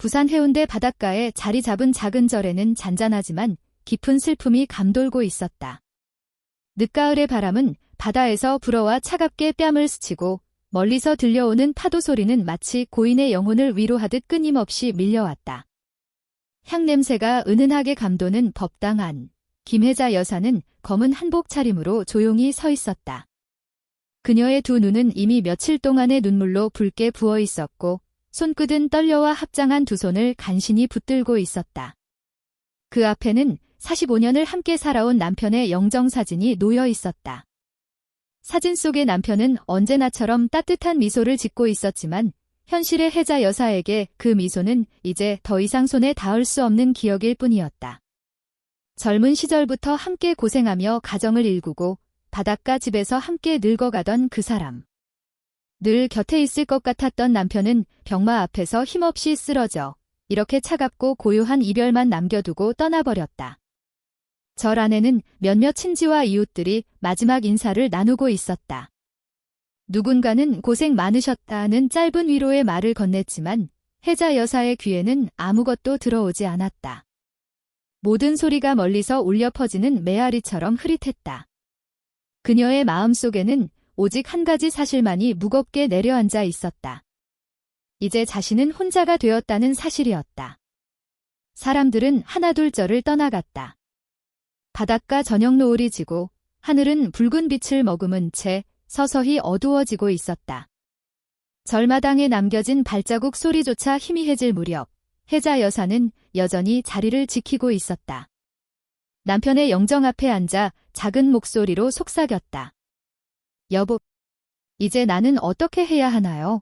부산 해운대 바닷가에 자리 잡은 작은 절에는 잔잔하지만 깊은 슬픔이 감돌고 있었다. 늦가을의 바람은 바다에서 불어와 차갑게 뺨을 스치고 멀리서 들려오는 파도 소리는 마치 고인의 영혼을 위로하듯 끊임없이 밀려왔다. 향냄새가 은은하게 감도는 법당 안. 김혜자 여사는 검은 한복 차림으로 조용히 서 있었다. 그녀의 두 눈은 이미 며칠 동안의 눈물로 붉게 부어 있었고 손끝은 떨려와 합장한 두 손을 간신히 붙들고 있었다. 그 앞에는 45년을 함께 살아온 남편의 영정사진이 놓여 있었다. 사진 속의 남편은 언제나처럼 따뜻한 미소를 짓고 있었지만 현실의 혜자 여사에게 그 미소는 이제 더 이상 손에 닿을 수 없는 기억일 뿐이었다. 젊은 시절부터 함께 고생하며 가정을 일구고 바닷가 집에서 함께 늙어가던 그 사람. 늘 곁에 있을 것 같았던 남편은 병마 앞에서 힘없이 쓰러져 이렇게 차갑고 고요한 이별만 남겨두고 떠나버렸다. 절 안에는 몇몇 친지와 이웃들이 마지막 인사를 나누고 있었다. 누군가는 고생 많으셨다는 짧은 위로의 말을 건넸지만 혜자 여사의 귀에는 아무것도 들어오지 않았다. 모든 소리가 멀리서 울려 퍼지는 메아리처럼 흐릿했다. 그녀의 마음속에는 오직 한 가지 사실만이 무겁게 내려앉아 있었다. 이제 자신은 혼자가 되었다는 사실이었다. 사람들은 하나둘 절을 떠나갔다. 바닷가 저녁 노을이 지고 하늘은 붉은 빛을 머금은 채 서서히 어두워지고 있었다. 절마당에 남겨진 발자국 소리조차 희미해질 무렵 혜자 여사는 여전히 자리를 지키고 있었다. 남편의 영정 앞에 앉아 작은 목소리로 속삭였다. 여보, 이제 나는 어떻게 해야 하나요?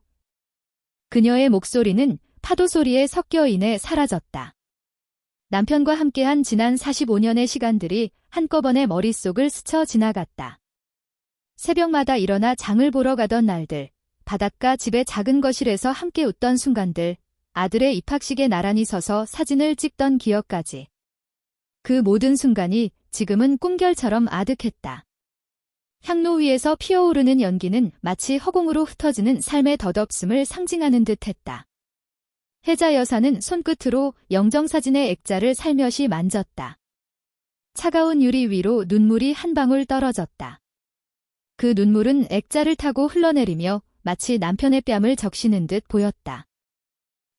그녀의 목소리는 파도 소리에 섞여 인해 사라졌다. 남편과 함께한 지난 45년의 시간들이 한꺼번에 머릿속을 스쳐 지나갔다. 새벽마다 일어나 장을 보러 가던 날들, 바닷가 집의 작은 거실에서 함께 웃던 순간들, 아들의 입학식에 나란히 서서 사진을 찍던 기억까지. 그 모든 순간이 지금은 꿈결처럼 아득했다. 향로 위에서 피어오르는 연기는 마치 허공으로 흩어지는 삶의 덧없음을 상징하는 듯했다. 혜자 여사는 손끝으로 영정사진의 액자를 살며시 만졌다. 차가운 유리 위로 눈물이 한 방울 떨어졌다. 그 눈물은 액자를 타고 흘러내리며 마치 남편의 뺨을 적시는 듯 보였다.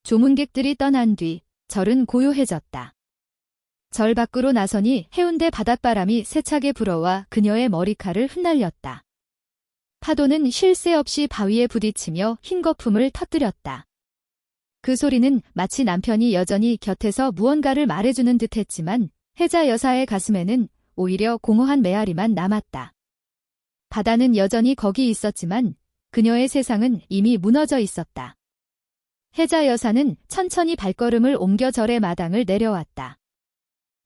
조문객들이 떠난 뒤 절은 고요해졌다. 절 밖으로 나서니 해운대 바닷바람이 세차게 불어와 그녀의 머리칼을 흩날렸다. 파도는 쉴 새 없이 바위에 부딪히며 흰 거품을 터뜨렸다. 그 소리는 마치 남편이 여전히 곁에서 무언가를 말해주는 듯했지만 혜자 여사의 가슴에는 오히려 공허한 메아리만 남았다. 바다는 여전히 거기 있었지만 그녀의 세상은 이미 무너져 있었다. 혜자 여사는 천천히 발걸음을 옮겨 절의 마당을 내려왔다.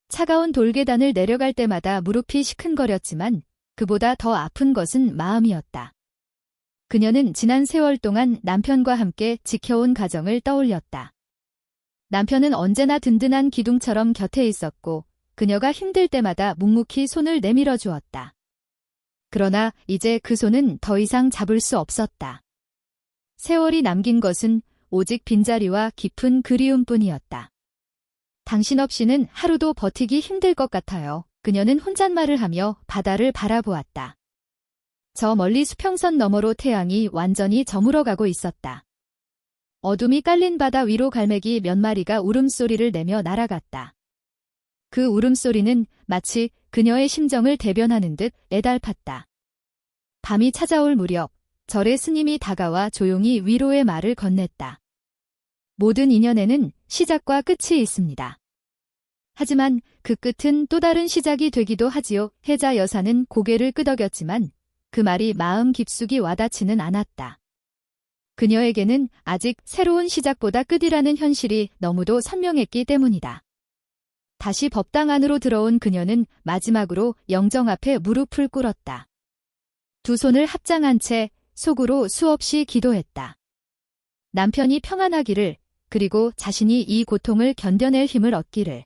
차가운 돌계단을 내려갈 때마다 무릎이 시큰거렸지만 그보다 더 아픈 것은 마음이었다. 그녀는 지난 세월 동안 남편과 함께 지켜온 가정을 떠올렸다. 남편은 언제나 든든한 기둥처럼 곁에 있었고 그녀가 힘들 때마다 묵묵히 손을 내밀어 주었다. 그러나 이제 그 손은 더 이상 잡을 수 없었다. 세월이 남긴 것은 오직 빈자리와 깊은 그리움뿐이었다. 당신 없이는 하루도 버티기 힘들 것 같아요. 그녀는 혼잣말을 하며 바다를 바라보았다. 저 멀리 수평선 너머로 태양이 완전히 저물어가고 있었다. 어둠이 깔린 바다 위로 갈매기 몇 마리가 울음소리를 내며 날아갔다. 그 울음소리는 마치 그녀의 심정을 대변하는 듯 애달팠다. 밤이 찾아올 무렵 절의 스님이 다가와 조용히 위로의 말을 건넸다. 모든 인연에는 시작과 끝이 있습니다. 하지만 그 끝은 또 다른 시작이 되기도 하지요. 혜자 여사는 고개를 끄덕였지만 그 말이 마음 깊숙이 와닿지는 않았다. 그녀에게는 아직 새로운 시작보다 끝이라는 현실이 너무도 선명했기 때문이다. 다시 법당 안으로 들어온 그녀는 마지막으로 영정 앞에 무릎을 꿇었다. 두 손을 합장한 채 속으로 수없이 기도했다. 남편이 평안하기를, 그리고 자신이 이 고통을 견뎌낼 힘을 얻기를.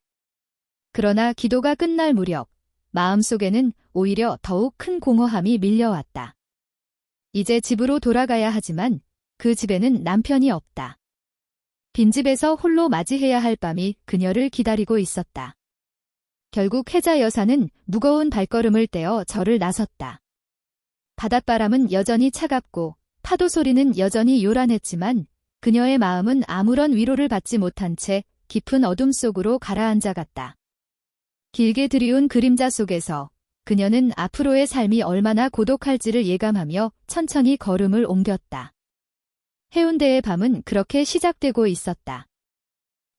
그러나 기도가 끝날 무렵 마음속에는 오히려 더욱 큰 공허함이 밀려왔다. 이제 집으로 돌아가야 하지만 그 집에는 남편이 없다. 빈집에서 홀로 맞이해야 할 밤이 그녀를 기다리고 있었다. 결국 혜자 여사는 무거운 발걸음을 떼어 절을 나섰다. 바닷바람은 여전히 차갑고 파도 소리는 여전히 요란했지만 그녀의 마음은 아무런 위로를 받지 못한 채 깊은 어둠 속으로 가라앉아 갔다. 길게 드리운 그림자 속에서 그녀는 앞으로의 삶이 얼마나 고독할지를 예감하며 천천히 걸음을 옮겼다. 해운대의 밤은 그렇게 시작되고 있었다.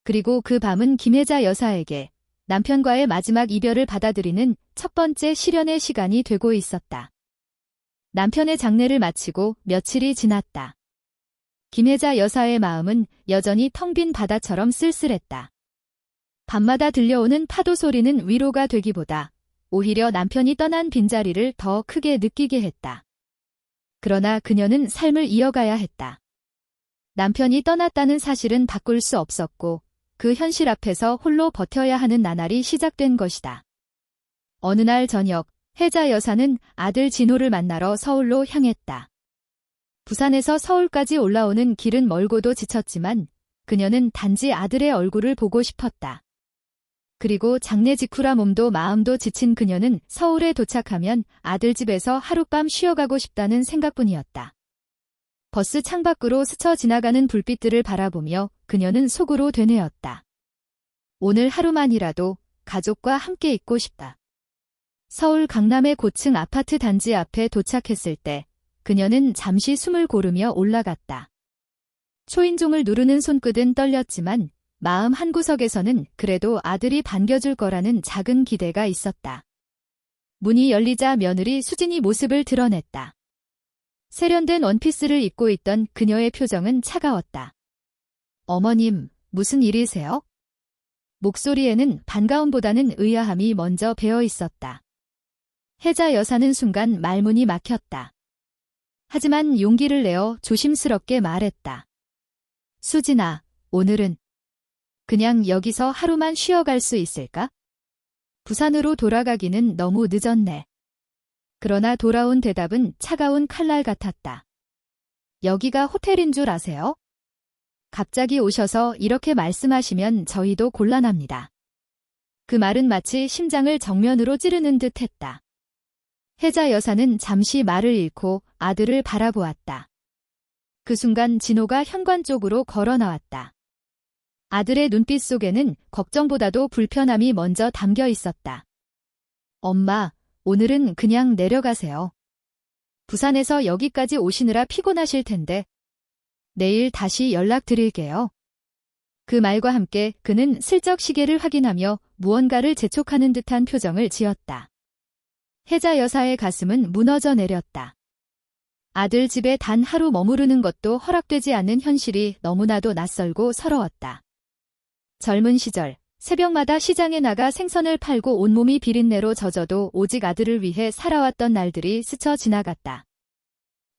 그리고 그 밤은 김혜자 여사에게 남편과의 마지막 이별을 받아들이는 첫 번째 시련의 시간이 되고 있었다. 남편의 장례를 마치고 며칠이 지났다. 김혜자 여사의 마음은 여전히 텅 빈 바다처럼 쓸쓸했다. 밤마다 들려오는 파도 소리는 위로가 되기보다 오히려 남편이 떠난 빈자리를 더 크게 느끼게 했다. 그러나 그녀는 삶을 이어가야 했다. 남편이 떠났다는 사실은 바꿀 수 없었고 그 현실 앞에서 홀로 버텨야 하는 나날이 시작된 것이다. 어느 날 저녁, 혜자 여사는 아들 진호를 만나러 서울로 향했다. 부산에서 서울까지 올라오는 길은 멀고도 지쳤지만 그녀는 단지 아들의 얼굴을 보고 싶었다. 그리고 장례 직후라 몸도 마음도 지친 그녀는 서울에 도착하면 아들 집에서 하룻밤 쉬어가고 싶다는 생각뿐이었다. 버스 창밖으로 스쳐 지나가는 불빛들을 바라보며 그녀는 속으로 되뇌었다. 오늘 하루만이라도 가족과 함께 있고 싶다. 서울 강남의 고층 아파트 단지 앞에 도착했을 때 그녀는 잠시 숨을 고르며 올라갔다. 초인종을 누르는 손끝은 떨렸지만 마음 한구석에서는 그래도 아들이 반겨줄 거라는 작은 기대가 있었다. 문이 열리자 며느리 수진이 모습을 드러냈다. 세련된 원피스를 입고 있던 그녀의 표정은 차가웠다. 어머님, 무슨 일이세요? 목소리에는 반가움보다는 의아함이 먼저 배어 있었다. 혜자 여사는 순간 말문이 막혔다. 하지만 용기를 내어 조심스럽게 말했다. 수진아, 오늘은 그냥 여기서 하루만 쉬어갈 수 있을까? 부산으로 돌아가기는 너무 늦었네. 그러나 돌아온 대답은 차가운 칼날 같았다. 여기가 호텔인 줄 아세요? 갑자기 오셔서 이렇게 말씀하시면 저희도 곤란합니다. 그 말은 마치 심장을 정면으로 찌르는 듯 했다. 혜자 여사는 잠시 말을 잃고 아들을 바라보았다. 그 순간 진호가 현관 쪽으로 걸어 나왔다. 아들의 눈빛 속에는 걱정보다도 불편함이 먼저 담겨 있었다. 엄마, 오늘은 그냥 내려가세요. 부산에서 여기까지 오시느라 피곤하실 텐데 내일 다시 연락드릴게요. 그 말과 함께 그는 슬쩍 시계를 확인하며 무언가를 재촉하는 듯한 표정을 지었다. 혜자 여사의 가슴은 무너져 내렸다. 아들 집에 단 하루 머무르는 것도 허락되지 않는 현실이 너무나도 낯설고 서러웠다. 젊은 시절, 새벽마다 시장에 나가 생선을 팔고 온몸이 비린내로 젖어도 오직 아들을 위해 살아왔던 날들이 스쳐 지나갔다.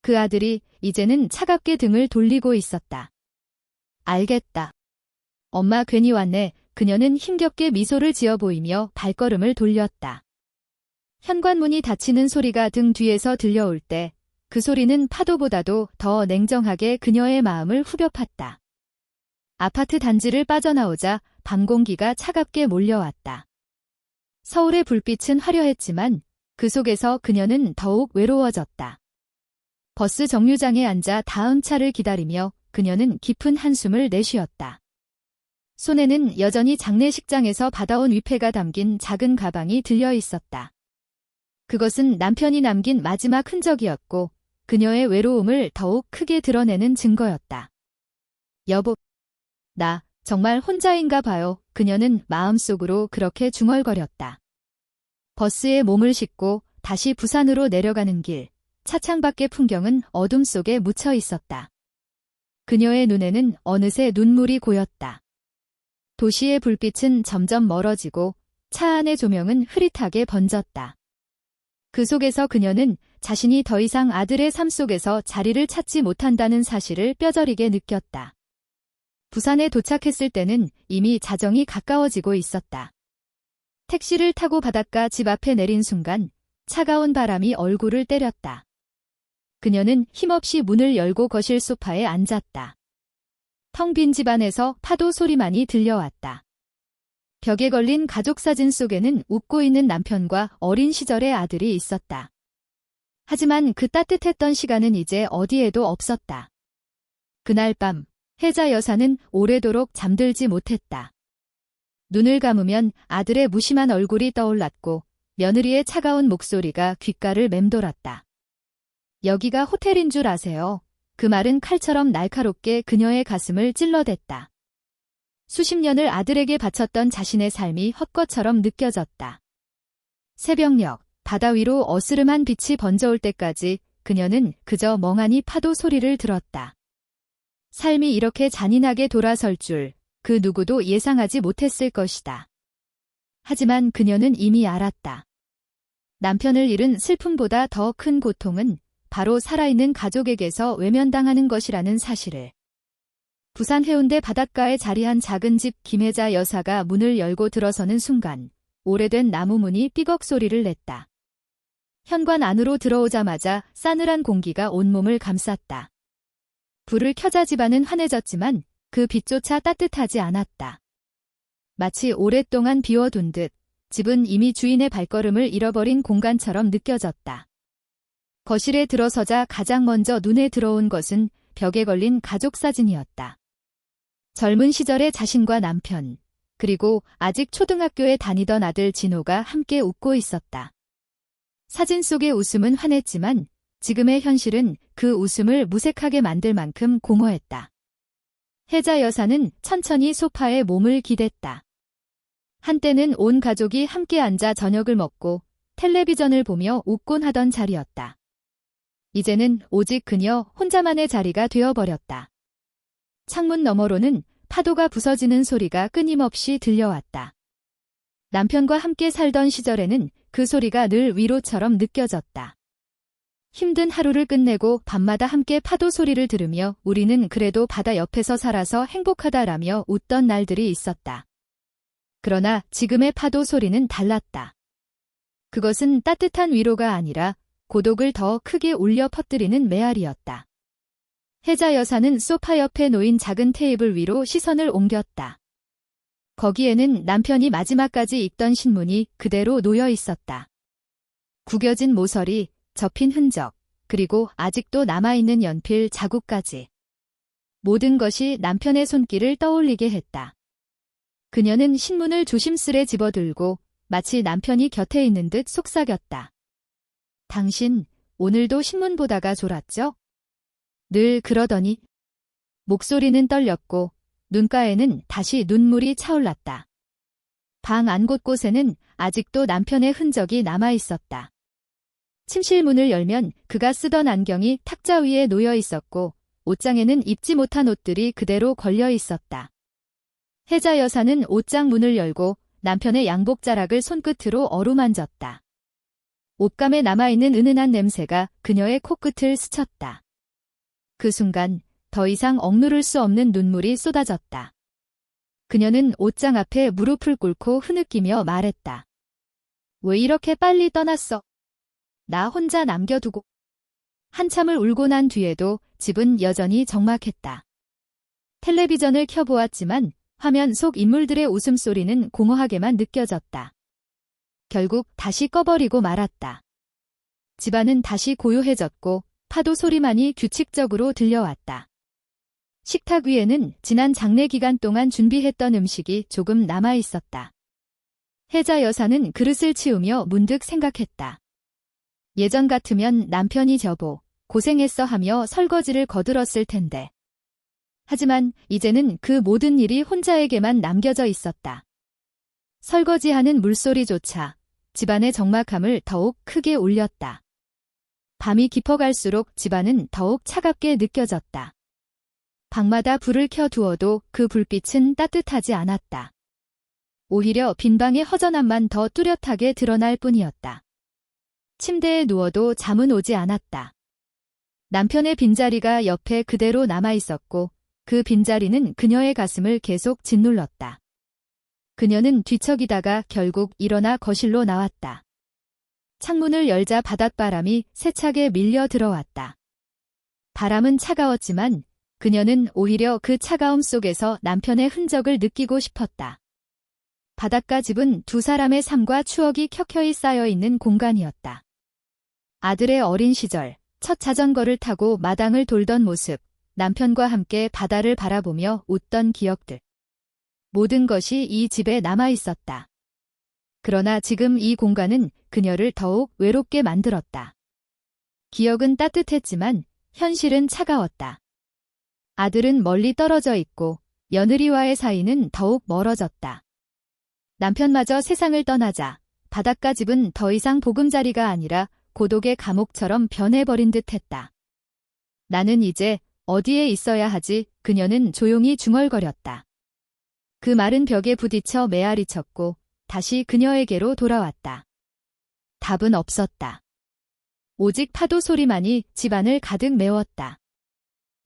그 아들이 이제는 차갑게 등을 돌리고 있었다. 알겠다. 엄마 괜히 왔네. 그녀는 힘겹게 미소를 지어 보이며 발걸음을 돌렸다. 현관문이 닫히는 소리가 등 뒤에서 들려올 때 그 소리는 파도보다도 더 냉정하게 그녀의 마음을 후벼 팠다. 아파트 단지를 빠져나오자 밤 공기가 차갑게 몰려왔다. 서울의 불빛은 화려했지만 그 속에서 그녀는 더욱 외로워졌다. 버스 정류장에 앉아 다음 차를 기다리며 그녀는 깊은 한숨을 내쉬었다. 손에는 여전히 장례식장에서 받아온 위패가 담긴 작은 가방이 들려 있었다. 그것은 남편이 남긴 마지막 흔적이었고 그녀의 외로움을 더욱 크게 드러내는 증거였다. 여보, 나 정말 혼자인가 봐요. 그녀는 마음속으로 그렇게 중얼거렸다. 버스에 몸을 싣고 다시 부산으로 내려가는 길, 차창 밖의 풍경은 어둠 속에 묻혀 있었다. 그녀의 눈에는 어느새 눈물이 고였다. 도시의 불빛은 점점 멀어지고 차 안의 조명은 흐릿하게 번졌다. 그 속에서 그녀는 자신이 더 이상 아들의 삶 속에서 자리를 찾지 못한다는 사실을 뼈저리게 느꼈다. 부산에 도착했을 때는 이미 자정이 가까워지고 있었다. 택시를 타고 바닷가 집 앞에 내린 순간 차가운 바람이 얼굴을 때렸다. 그녀는 힘없이 문을 열고 거실 소파에 앉았다. 텅 빈 집안에서 파도 소리만이 들려왔다. 벽에 걸린 가족사진 속에는 웃고 있는 남편과 어린 시절의 아들이 있었다. 하지만 그 따뜻했던 시간은 이제 어디에도 없었다. 그날 밤, 혜자 여사는 오래도록 잠들지 못했다. 눈을 감으면 아들의 무심한 얼굴이 떠올랐고 며느리의 차가운 목소리가 귓가를 맴돌았다. 여기가 호텔인 줄 아세요? 그 말은 칼처럼 날카롭게 그녀의 가슴을 찔러댔다. 수십 년을 아들에게 바쳤던 자신의 삶이 헛것처럼 느껴졌다. 새벽녘, 바다 위로 어스름한 빛이 번져올 때까지 그녀는 그저 멍하니 파도 소리를 들었다. 삶이 이렇게 잔인하게 돌아설 줄 그 누구도 예상하지 못했을 것이다. 하지만 그녀는 이미 알았다. 남편을 잃은 슬픔보다 더 큰 고통은 바로 살아있는 가족에게서 외면당하는 것이라는 사실을. 부산 해운대 바닷가에 자리한 작은 집 김혜자 여사가 문을 열고 들어서는 순간 오래된 나무 문이 삐걱 소리를 냈다. 현관 안으로 들어오자마자 싸늘한 공기가 온몸을 감쌌다. 불을 켜자 집안은 환해졌지만 그 빛조차 따뜻하지 않았다. 마치 오랫동안 비워둔 듯 집은 이미 주인의 발걸음을 잃어버린 공간처럼 느껴졌다. 거실에 들어서자 가장 먼저 눈에 들어온 것은 벽에 걸린 가족 사진이었다. 젊은 시절의 자신과 남편, 그리고 아직 초등학교에 다니던 아들 진호가 함께 웃고 있었다. 사진 속의 웃음은 환했지만 지금의 현실은 그 웃음을 무색하게 만들 만큼 공허했다. 혜자 여사는 천천히 소파에 몸을 기댔다. 한때는 온 가족이 함께 앉아 저녁을 먹고 텔레비전을 보며 웃곤 하던 자리였다. 이제는 오직 그녀 혼자만의 자리가 되어버렸다. 창문 너머로는 파도가 부서지는 소리가 끊임없이 들려왔다. 남편과 함께 살던 시절에는 그 소리가 늘 위로처럼 느껴졌다. 힘든 하루를 끝내고 밤마다 함께 파도 소리를 들으며 우리는 그래도 바다 옆에서 살아서 행복하다라며 웃던 날들이 있었다. 그러나 지금의 파도 소리는 달랐다. 그것은 따뜻한 위로가 아니라 고독을 더 크게 울려 퍼뜨리는 메아리였다. 혜자 여사는 소파 옆에 놓인 작은 테이블 위로 시선을 옮겼다. 거기에는 남편이 마지막까지 읽던 신문이 그대로 놓여 있었다. 구겨진 모서리, 접힌 흔적, 그리고 아직도 남아있는 연필 자국까지. 모든 것이 남편의 손길을 떠올리게 했다. 그녀는 신문을 조심스레 집어들고 마치 남편이 곁에 있는 듯 속삭였다. 당신, 오늘도 신문 보다가 졸았죠? 늘 그러더니. 목소리는 떨렸고 눈가에는 다시 눈물이 차올랐다. 방 안 곳곳에는 아직도 남편의 흔적이 남아있었다. 침실 문을 열면 그가 쓰던 안경이 탁자 위에 놓여 있었고 옷장에는 입지 못한 옷들이 그대로 걸려 있었다. 혜자 여사는 옷장 문을 열고 남편의 양복 자락을 손끝으로 어루만졌다. 옷감에 남아있는 은은한 냄새가 그녀의 코끝을 스쳤다. 그 순간 더 이상 억누를 수 없는 눈물이 쏟아졌다. 그녀는 옷장 앞에 무릎을 꿇고 흐느끼며 말했다. 왜 이렇게 빨리 떠났어? 나 혼자 남겨두고. 한참을 울고 난 뒤에도 집은 여전히 적막했다. 텔레비전을 켜보았지만 화면 속 인물들의 웃음소리는 공허하게만 느껴졌다. 결국 다시 꺼버리고 말았다. 집안은 다시 고요해졌고 파도 소리만이 규칙적으로 들려왔다. 식탁 위에는 지난 장례 기간 동안 준비했던 음식이 조금 남아있었다. 혜자 여사는 그릇을 치우며 문득 생각했다. 예전 같으면 남편이 저보 고생했어 하며 설거지를 거들었을 텐데. 하지만 이제는 그 모든 일이 혼자에게만 남겨져 있었다. 설거지하는 물소리조차 집안의 적막함을 더욱 크게 울렸다. 밤이 깊어갈수록 집안은 더욱 차갑게 느껴졌다. 방마다 불을 켜두어도 그 불빛은 따뜻하지 않았다. 오히려 빈방의 허전함만 더 뚜렷하게 드러날 뿐이었다. 침대에 누워도 잠은 오지 않았다. 남편의 빈자리가 옆에 그대로 남아있었고 그 빈자리는 그녀의 가슴을 계속 짓눌렀다. 그녀는 뒤척이다가 결국 일어나 거실로 나왔다. 창문을 열자 바닷바람이 세차게 밀려 들어왔다. 바람은 차가웠지만 그녀는 오히려 그 차가움 속에서 남편의 흔적을 느끼고 싶었다. 바닷가 집은 두 사람의 삶과 추억이 켜켜이 쌓여 있는 공간이었다. 아들의 어린 시절, 첫 자전거를 타고 마당을 돌던 모습, 남편과 함께 바다를 바라보며 웃던 기억들. 모든 것이 이 집에 남아 있었다. 그러나 지금 이 공간은 그녀를 더욱 외롭게 만들었다. 기억은 따뜻했지만 현실은 차가웠다. 아들은 멀리 떨어져 있고 며느리와의 사이는 더욱 멀어졌다. 남편마저 세상을 떠나자 바닷가 집은 더 이상 보금자리가 아니라 고독의 감옥처럼 변해버린 듯했다. 나는 이제 어디에 있어야 하지? 그녀는 조용히 중얼거렸다. 그 마른 벽에 부딪혀 메아리 쳤고 다시 그녀에게로 돌아왔다. 답은 없었다. 오직 파도 소리만이 집안을 가득 메웠다.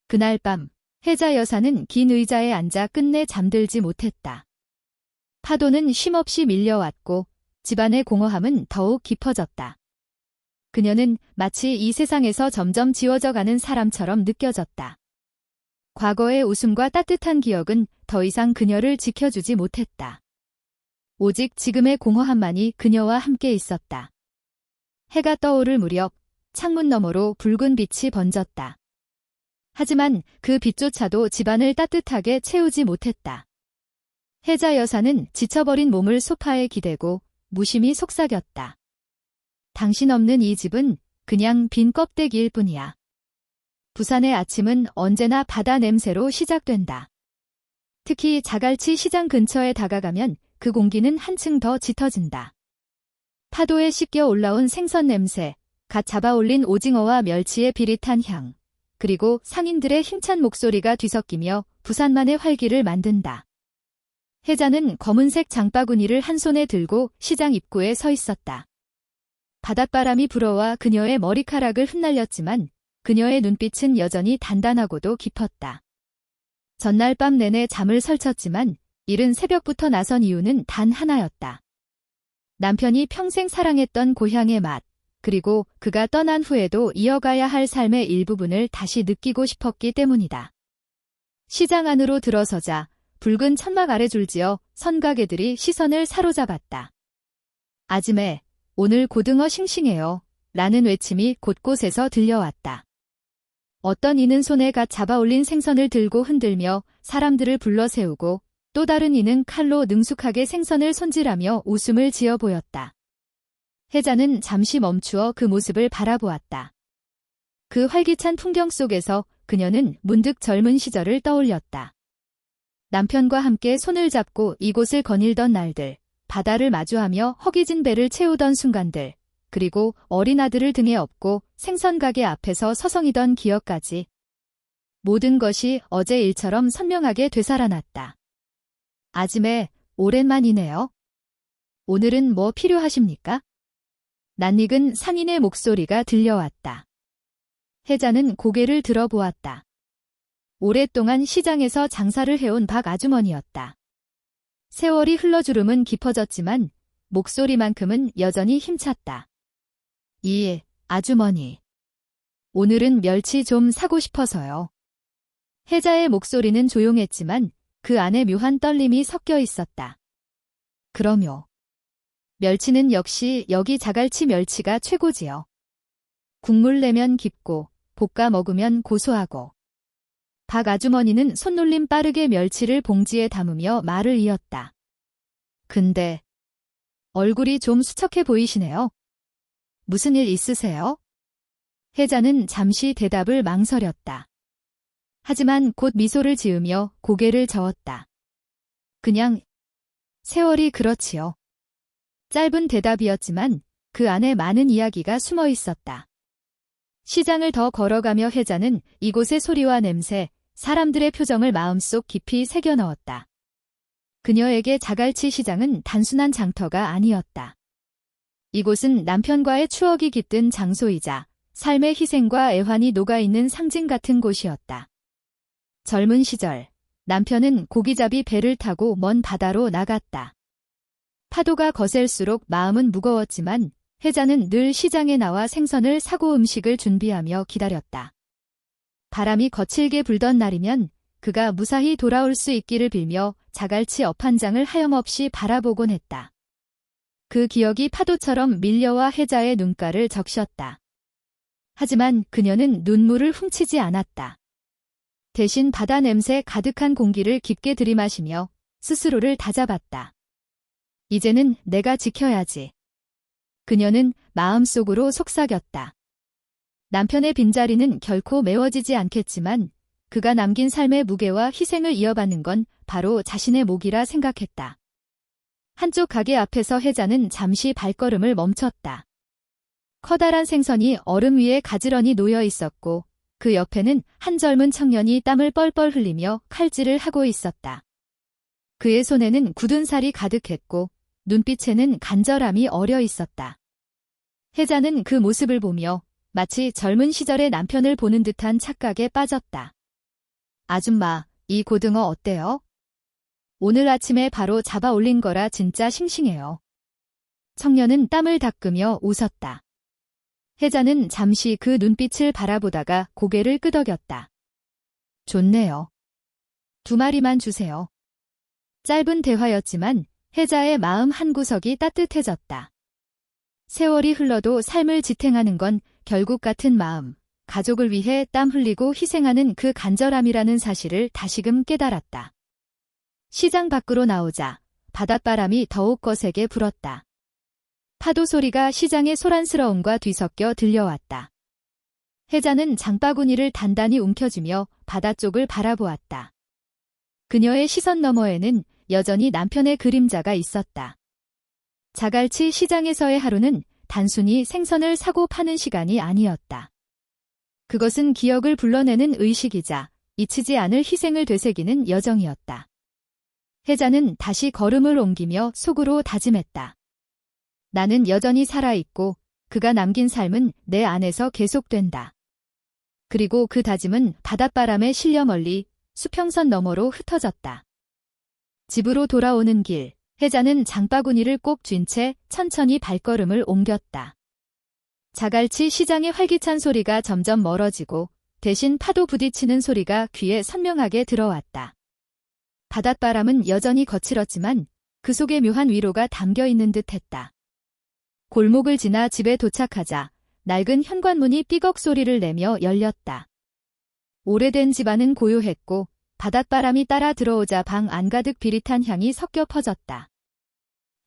그날 밤 혜자 여사는 긴 의자에 앉아 끝내 잠들지 못했다. 파도는 쉼없이 밀려왔고 집안의 공허함은 더욱 깊어졌다. 그녀는 마치 이 세상에서 점점 지워져가는 사람처럼 느껴졌다. 과거의 웃음과 따뜻한 기억은 더 이상 그녀를 지켜주지 못했다. 오직 지금의 공허함만이 그녀와 함께 있었다. 해가 떠오를 무렵 창문 너머로 붉은 빛이 번졌다. 하지만 그 빛조차도 집안을 따뜻하게 채우지 못했다. 혜자 여사는 지쳐버린 몸을 소파에 기대고 무심히 속삭였다. 당신 없는 이 집은 그냥 빈 껍데기일 뿐이야. 부산의 아침은 언제나 바다 냄새로 시작된다. 특히 자갈치 시장 근처에 다가가면 그 공기는 한층 더 짙어진다. 파도에 씻겨 올라온 생선 냄새, 갓 잡아올린 오징어와 멸치의 비릿한 향, 그리고 상인들의 힘찬 목소리가 뒤섞이며 부산만의 활기를 만든다. 혜자는 검은색 장바구니를 한 손에 들고 시장 입구에 서 있었다. 바닷바람이 불어와 그녀의 머리카락을 흩날렸지만 그녀의 눈빛은 여전히 단단하고도 깊었다. 전날 밤 내내 잠을 설쳤지만 이른 새벽부터 나선 이유는 단 하나였다. 남편이 평생 사랑했던 고향의 맛, 그리고 그가 떠난 후에도 이어가야 할 삶의 일부분을 다시 느끼고 싶었기 때문이다. 시장 안으로 들어서자 붉은 천막 아래 줄지어 선가게들이 시선을 사로잡았다. 아줌매, 오늘 고등어 싱싱해요. 라는 외침이 곳곳에서 들려왔다. 어떤 이는 손에 갓 잡아올린 생선을 들고 흔들며 사람들을 불러세우고 또 다른 이는 칼로 능숙하게 생선을 손질하며 웃음을 지어 보였다. 혜자는 잠시 멈추어 그 모습을 바라보았다. 그 활기찬 풍경 속에서 그녀는 문득 젊은 시절을 떠올렸다. 남편과 함께 손을 잡고 이곳을 거닐던 날들, 바다를 마주하며 허기진 배를 채우던 순간들, 그리고 어린 아들을 등에 업고 생선 가게 앞에서 서성이던 기억까지. 모든 것이 어제 일처럼 선명하게 되살아났다. 아줌매, 오랜만이네요. 오늘은 뭐 필요하십니까? 낯익은 상인의 목소리가 들려왔다. 혜자는 고개를 들어보았다. 오랫동안 시장에서 장사를 해온 박 아주머니였다. 세월이 흘러주름은 깊어졌지만 목소리만큼은 여전히 힘찼다. 이, 아주머니. 오늘은 멸치 좀 사고 싶어서요. 혜자의 목소리는 조용했지만 그 안에 묘한 떨림이 섞여 있었다. 그럼요. 멸치는 역시 여기 자갈치 멸치가 최고지요. 국물 내면 깊고 볶아 먹으면 고소하고. 박 아주머니는 손놀림 빠르게 멸치를 봉지에 담으며 말을 이었다. 근데 얼굴이 좀 수척해 보이시네요. 무슨 일 있으세요? 혜자는 잠시 대답을 망설였다. 하지만 곧 미소를 지으며 고개를 저었다. 그냥 세월이 그렇지요. 짧은 대답이었지만 그 안에 많은 이야기가 숨어 있었다. 시장을 더 걸어가며 혜자는 이곳의 소리와 냄새, 사람들의 표정을 마음속 깊이 새겨 넣었다. 그녀에게 자갈치 시장은 단순한 장터가 아니었다. 이곳은 남편과의 추억이 깃든 장소이자 삶의 희생과 애환이 녹아있는 상징 같은 곳이었다. 젊은 시절, 남편은 고기잡이 배를 타고 먼 바다로 나갔다. 파도가 거셀수록 마음은 무거웠지만 혜자는 늘 시장에 나와 생선을 사고 음식을 준비하며 기다렸다. 바람이 거칠게 불던 날이면 그가 무사히 돌아올 수 있기를 빌며 자갈치 업 한 장을 하염없이 바라보곤 했다. 그 기억이 파도처럼 밀려와 혜자의 눈가를 적셨다. 하지만 그녀는 눈물을 훔치지 않았다. 대신 바다 냄새 가득한 공기를 깊게 들이마시며 스스로를 다잡았다. 이제는 내가 지켜야지. 그녀는 마음속으로 속삭였다. 남편의 빈자리는 결코 메워지지 않겠지만 그가 남긴 삶의 무게와 희생을 이어받는 건 바로 자신의 몫이라 생각했다. 한쪽 가게 앞에서 혜자는 잠시 발걸음을 멈췄다. 커다란 생선이 얼음 위에 가지런히 놓여 있었고 그 옆에는 한 젊은 청년이 땀을 뻘뻘 흘리며 칼질을 하고 있었다. 그의 손에는 굳은 살이 가득했고 눈빛에는 간절함이 어려 있었다. 혜자는 그 모습을 보며 마치 젊은 시절의 남편을 보는 듯한 착각에 빠졌다. 아줌마, 이 고등어 어때요? 오늘 아침에 바로 잡아 올린 거라 진짜 싱싱해요. 청년은 땀을 닦으며 웃었다. 혜자는 잠시 그 눈빛을 바라보다가 고개를 끄덕였다. 좋네요. 2마리만 주세요. 짧은 대화였지만 혜자의 마음 한구석이 따뜻해졌다. 세월이 흘러도 삶을 지탱하는 건 결국 같은 마음, 가족을 위해 땀 흘리고 희생하는 그 간절함이라는 사실을 다시금 깨달았다. 시장 밖으로 나오자 바닷바람이 더욱 거세게 불었다. 파도 소리가 시장의 소란스러움과 뒤섞여 들려왔다. 혜자는 장바구니를 단단히 움켜쥐며 바다 쪽을 바라보았다. 그녀의 시선 너머에는 여전히 남편의 그림자가 있었다. 자갈치 시장에서의 하루는 단순히 생선을 사고 파는 시간이 아니었다. 그것은 기억을 불러내는 의식이자 잊히지 않을 희생을 되새기는 여정이었다. 혜자는 다시 걸음을 옮기며 속으로 다짐했다. 나는 여전히 살아있고 그가 남긴 삶은 내 안에서 계속된다. 그리고 그 다짐은 바닷바람에 실려 멀리 수평선 너머로 흩어졌다. 집으로 돌아오는 길, 혜자는 장바구니를 꼭 쥔 채 천천히 발걸음을 옮겼다. 자갈치 시장의 활기찬 소리가 점점 멀어지고 대신 파도 부딪히는 소리가 귀에 선명하게 들어왔다. 바닷바람은 여전히 거칠었지만 그 속에 묘한 위로가 담겨 있는 듯했다. 골목을 지나 집에 도착하자 낡은 현관문이 삐걱 소리를 내며 열렸다. 오래된 집안은 고요했고 바닷바람이 따라 들어오자 방 안가득 비릿한 향이 섞여 퍼졌다.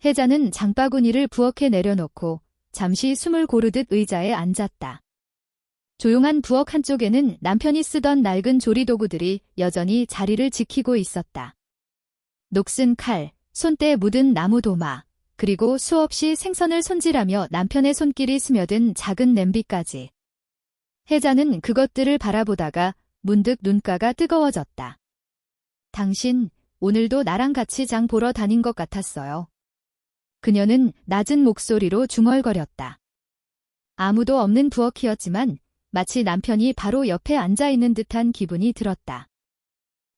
혜자는 장바구니를 부엌에 내려놓고 잠시 숨을 고르듯 의자에 앉았다. 조용한 부엌 한쪽에는 남편이 쓰던 낡은 조리도구들이 여전히 자리를 지키고 있었다. 녹슨 칼, 손때에 묻은 나무 도마, 그리고 수없이 생선을 손질하며 남편의 손길이 스며든 작은 냄비까지. 혜자는 그것들을 바라보다가 문득 눈가가 뜨거워졌다. 당신, 오늘도 나랑 같이 장 보러 다닌 것 같았어요. 그녀는 낮은 목소리로 중얼거렸다. 아무도 없는 부엌이었지만 마치 남편이 바로 옆에 앉아있는 듯한 기분이 들었다.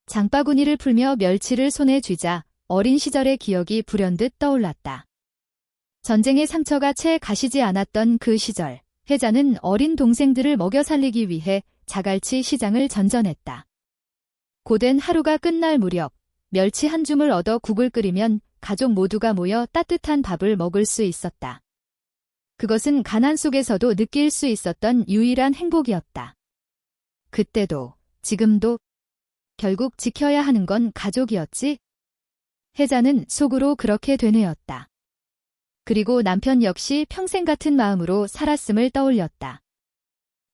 장바구니를 풀며 멸치를 손에 쥐자 어린 시절의 기억이 불현듯 떠올랐다. 전쟁의 상처가 채 가시지 않았던 그 시절, 혜자는 어린 동생들을 먹여 살리기 위해 자갈치 시장을 전전했다. 고된 하루가 끝날 무렵, 멸치 한 줌을 얻어 국을 끓이면 가족 모두가 모여 따뜻한 밥을 먹을 수 있었다. 그것은 가난 속에서도 느낄 수 있었던 유일한 행복이었다. 그때도, 지금도, 결국 지켜야 하는 건 가족이었지? 혜자는 속으로 그렇게 되뇌었다. 그리고 남편 역시 평생 같은 마음으로 살았음을 떠올렸다.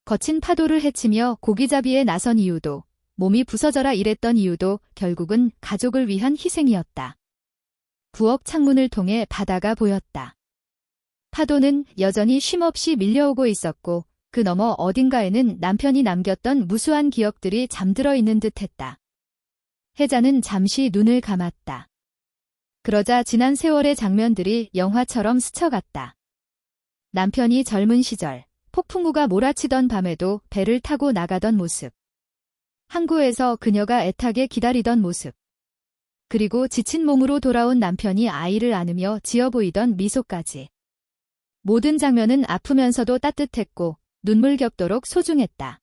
거친 파도를 헤치며 고기잡이에 나선 이유도, 몸이 부서져라 일했던 이유도 결국은 가족을 위한 희생이었다. 부엌 창문을 통해 바다가 보였다. 파도는 여전히 쉼없이 밀려오고 있었고 그 너머 어딘가에는 남편이 남겼던 무수한 기억들이 잠들어 있는 듯했다. 혜자는 잠시 눈을 감았다. 그러자 지난 세월의 장면들이 영화처럼 스쳐갔다. 남편이 젊은 시절, 폭풍우가 몰아치던 밤에도 배를 타고 나가던 모습. 항구에서 그녀가 애타게 기다리던 모습. 그리고 지친 몸으로 돌아온 남편이 아이를 안으며 지어 보이던 미소까지. 모든 장면은 아프면서도 따뜻했고 눈물 겹도록 소중했다.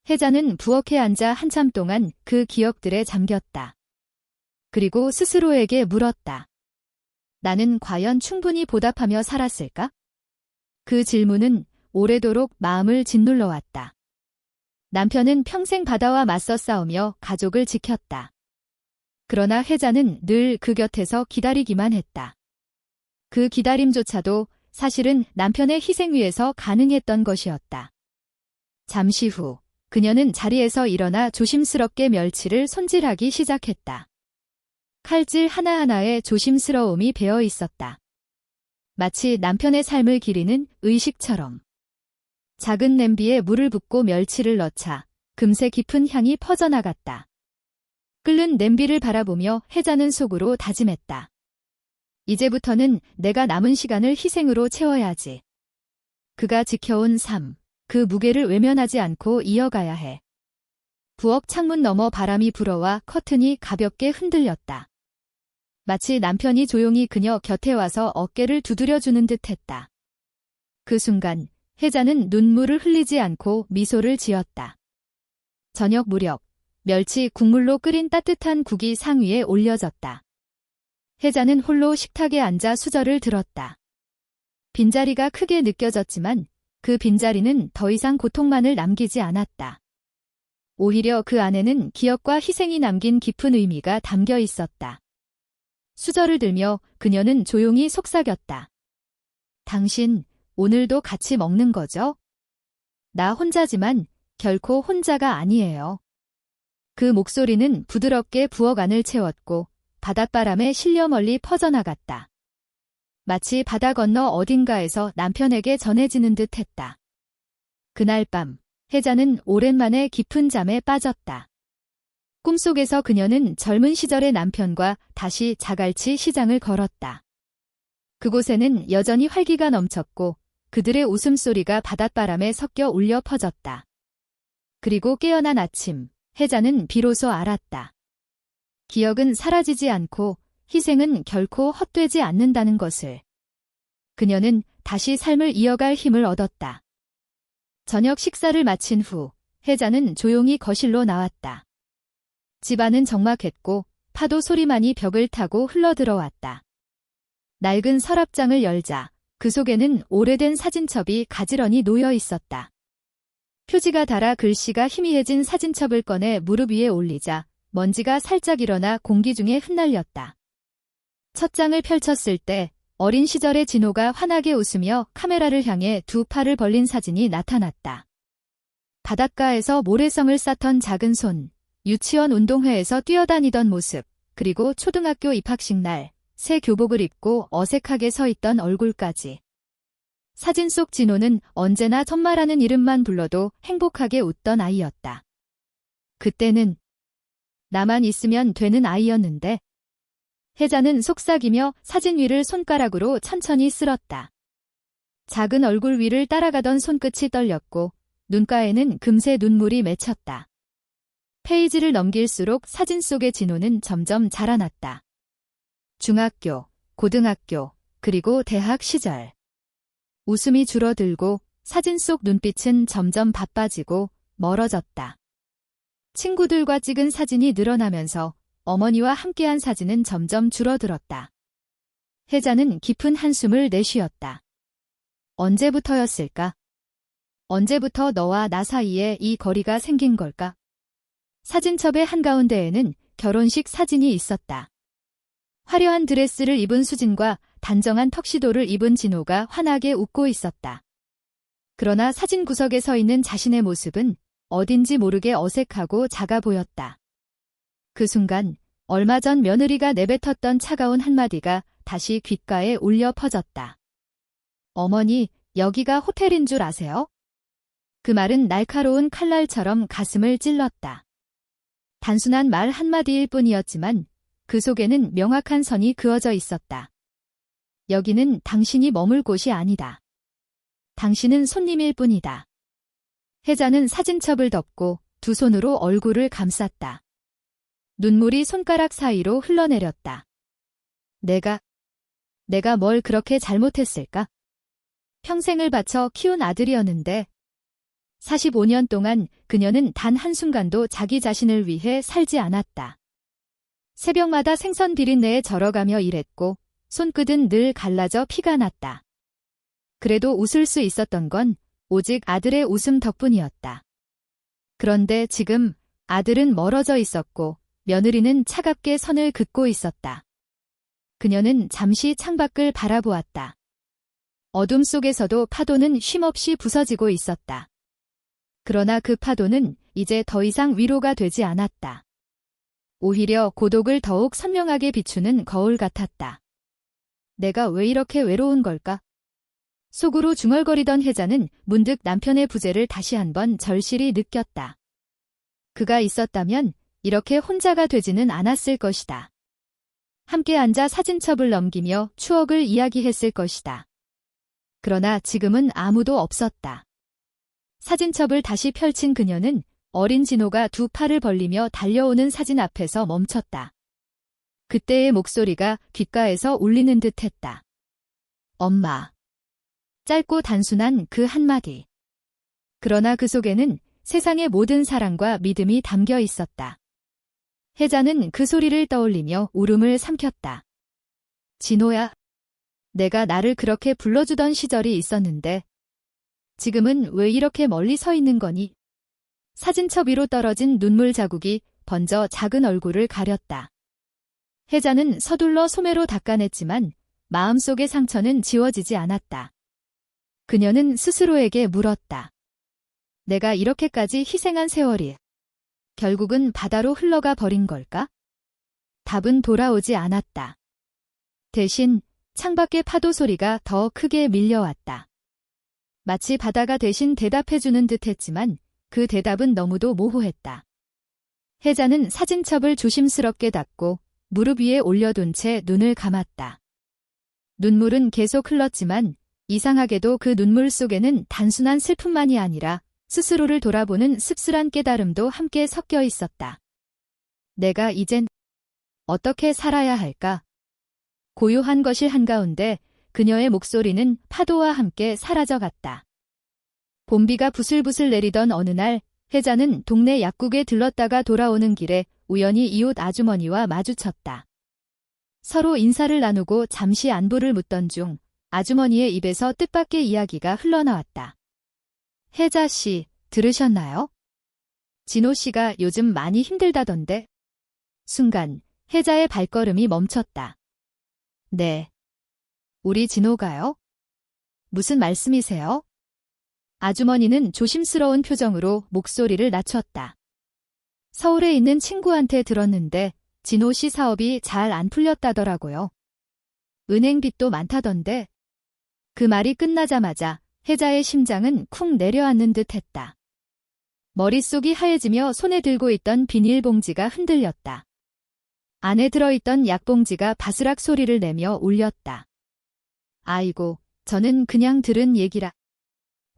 혜자는 부엌에 앉아 한참 동안 그 기억들에 잠겼다. 그리고 스스로에게 물었다. 나는 과연 충분히 보답하며 살았을까? 그 질문은 오래도록 마음을 짓눌러 왔다. 남편은 평생 바다와 맞서 싸우며 가족을 지켰다. 그러나 혜자는 늘 그 곁에서 기다리기만 했다. 그 기다림조차도 사실은 남편의 희생 위에서 가능했던 것이었다. 잠시 후 그녀는 자리에서 일어나 조심스럽게 멸치를 손질하기 시작했다. 칼질 하나하나에 조심스러움이 배어 있었다. 마치 남편의 삶을 기리는 의식처럼. 작은 냄비에 물을 붓고 멸치를 넣자 금세 깊은 향이 퍼져나갔다. 끓는 냄비를 바라보며 혜자는 속으로 다짐했다. 이제부터는 내가 남은 시간을 희생으로 채워야지. 그가 지켜온 삶, 그 무게를 외면하지 않고 이어가야 해. 부엌 창문 너머 바람이 불어와 커튼이 가볍게 흔들렸다. 마치 남편이 조용히 그녀 곁에 와서 어깨를 두드려주는 듯 했다. 그 순간 혜자는 눈물을 흘리지 않고 미소를 지었다. 저녁 무렵 멸치 국물로 끓인 따뜻한 국이 상위에 올려졌다. 혜자는 홀로 식탁에 앉아 수저를 들었다. 빈자리가 크게 느껴졌지만 그 빈자리는 더 이상 고통만을 남기지 않았다. 오히려 그 안에는 기억과 희생이 남긴 깊은 의미가 담겨 있었다. 수저를 들며 그녀는 조용히 속삭였다. 당신, 오늘도 같이 먹는 거죠? 나 혼자지만 결코 혼자가 아니에요. 그 목소리는 부드럽게 부엌 안을 채웠고 바닷바람에 실려 멀리 퍼져나갔다. 마치 바다 건너 어딘가에서 남편에게 전해지는 듯 했다. 그날 밤, 혜자는 오랜만에 깊은 잠에 빠졌다. 꿈속에서 그녀는 젊은 시절의 남편과 다시 자갈치 시장을 걸었다. 그곳에는 여전히 활기가 넘쳤고 그들의 웃음소리가 바닷바람에 섞여 울려 퍼졌다. 그리고 깨어난 아침, 혜자는 비로소 알았다. 기억은 사라지지 않고 희생은 결코 헛되지 않는다는 것을. 그녀는 다시 삶을 이어갈 힘을 얻었다. 저녁 식사를 마친 후 혜자는 조용히 거실로 나왔다. 집안은 적막했고 파도 소리만이 벽을 타고 흘러들어왔다. 낡은 서랍장을 열자 그 속에는 오래된 사진첩이 가지런히 놓여 있었다. 표지가 닳아 글씨가 희미해진 사진첩을 꺼내 무릎 위에 올리자 먼지가 살짝 일어나 공기 중에 흩날렸다. 첫 장을 펼쳤을 때 어린 시절의 진호가 환하게 웃으며 카메라를 향해 두 팔을 벌린 사진이 나타났다. 바닷가에서 모래성을 쌓던 작은 손, 유치원 운동회에서 뛰어다니던 모습, 그리고 초등학교 입학식 날 새 교복을 입고 어색하게 서 있던 얼굴까지. 사진 속 진호는 언제나 천마라는 이름만 불러도 행복하게 웃던 아이였다. 그때는 나만 있으면 되는 아이였는데. 혜자는 속삭이며 사진 위를 손가락으로 천천히 쓸었다. 작은 얼굴 위를 따라가던 손끝이 떨렸고 눈가에는 금세 눈물이 맺혔다. 페이지를 넘길수록 사진 속의 진호는 점점 자라났다. 중학교, 고등학교, 그리고 대학 시절. 웃음이 줄어들고 사진 속 눈빛은 점점 바빠지고 멀어졌다. 친구들과 찍은 사진이 늘어나면서 어머니와 함께한 사진은 점점 줄어들었다. 혜자는 깊은 한숨을 내쉬었다. 언제부터였을까? 언제부터 너와 나 사이에 이 거리가 생긴 걸까? 사진첩의 한가운데에는 결혼식 사진이 있었다. 화려한 드레스를 입은 수진과 단정한 턱시도를 입은 진호가 환하게 웃고 있었다. 그러나 사진 구석에 서 있는 자신의 모습은 어딘지 모르게 어색하고 작아 보였다. 그 순간 얼마 전 며느리가 내뱉었던 차가운 한마디가 다시 귓가에 울려 퍼졌다. 어머니, 여기가 호텔인 줄 아세요? 그 말은 날카로운 칼날처럼 가슴을 찔렀다. 단순한 말 한마디일 뿐이었지만 그 속에는 명확한 선이 그어져 있었다. 여기는 당신이 머물 곳이 아니다. 당신은 손님일 뿐이다. 혜자는 사진첩을 덮고 두 손으로 얼굴을 감쌌다. 눈물이 손가락 사이로 흘러내렸다. 내가 뭘 그렇게 잘못했을까? 평생을 바쳐 키운 아들이었는데. 45년 동안 그녀는 단 한순간도 자기 자신을 위해 살지 않았다. 새벽마다 생선 비린내에 절어가며 일했고 손끝은 늘 갈라져 피가 났다. 그래도 웃을 수 있었던 건 오직 아들의 웃음 덕분이었다. 그런데 지금 아들은 멀어져 있었고 며느리는 차갑게 선을 긋고 있었다. 그녀는 잠시 창밖을 바라보았다. 어둠 속에서도 파도는 쉼없이 부서지고 있었다. 그러나 그 파도는 이제 더 이상 위로가 되지 않았다. 오히려 고독을 더욱 선명하게 비추는 거울 같았다. 내가 왜 이렇게 외로운 걸까? 속으로 중얼거리던 혜자는 문득 남편의 부재를 다시 한번 절실히 느꼈다. 그가 있었다면 이렇게 혼자가 되지는 않았을 것이다. 함께 앉아 사진첩을 넘기며 추억을 이야기했을 것이다. 그러나 지금은 아무도 없었다. 사진첩을 다시 펼친 그녀는 어린 진호가 두 팔을 벌리며 달려오는 사진 앞에서 멈췄다. 그때의 목소리가 귓가에서 울리는 듯했다. 엄마. 짧고 단순한 그 한마디. 그러나 그 속에는 세상의 모든 사랑과 믿음이 담겨 있었다. 혜자는 그 소리를 떠올리며 울음을 삼켰다. 진호야. 내가 나를 그렇게 불러주던 시절이 있었는데 지금은 왜 이렇게 멀리 서 있는 거니? 사진첩 위로 떨어진 눈물 자국이 번져 작은 얼굴을 가렸다. 혜자는 서둘러 소매로 닦아냈지만 마음속의 상처는 지워지지 않았다. 그녀는 스스로에게 물었다. 내가 이렇게까지 희생한 세월이 결국은 바다로 흘러가 버린 걸까? 답은 돌아오지 않았다. 대신 창밖의 파도 소리가 더 크게 밀려왔다. 마치 바다가 대신 대답해주는 듯했지만 그 대답은 너무도 모호했다. 혜자는 사진첩을 조심스럽게 닫고 무릎 위에 올려둔 채 눈을 감았다. 눈물은 계속 흘렀지만 이상하게도 그 눈물 속에는 단순한 슬픔만이 아니라 스스로를 돌아보는 씁쓸한 깨달음도 함께 섞여 있었다. 내가 이젠 어떻게 살아야 할까? 고요한 거실 한가운데 그녀의 목소리는 파도와 함께 사라져갔다. 봄비가 부슬부슬 내리던 어느 날 혜자는 동네 약국에 들렀다가 돌아오는 길에 우연히 이웃 아주머니와 마주쳤다. 서로 인사를 나누고 잠시 안부를 묻던 중 아주머니의 입에서 뜻밖의 이야기가 흘러나왔다. 혜자 씨, 들으셨나요? 진호 씨가 요즘 많이 힘들다던데. 순간 혜자의 발걸음이 멈췄다. 네. 우리 진호가요? 무슨 말씀이세요? 아주머니는 조심스러운 표정으로 목소리를 낮췄다. 서울에 있는 친구한테 들었는데 진호 씨 사업이 잘 안 풀렸다더라고요. 은행 빚도 많다던데. 그 말이 끝나자마자 혜자의 심장은 쿵 내려앉는 듯했다. 머릿속이 하얘지며 손에 들고 있던 비닐봉지가 흔들렸다. 안에 들어있던 약봉지가 바스락 소리를 내며 울렸다. 아이고, 저는 그냥 들은 얘기라.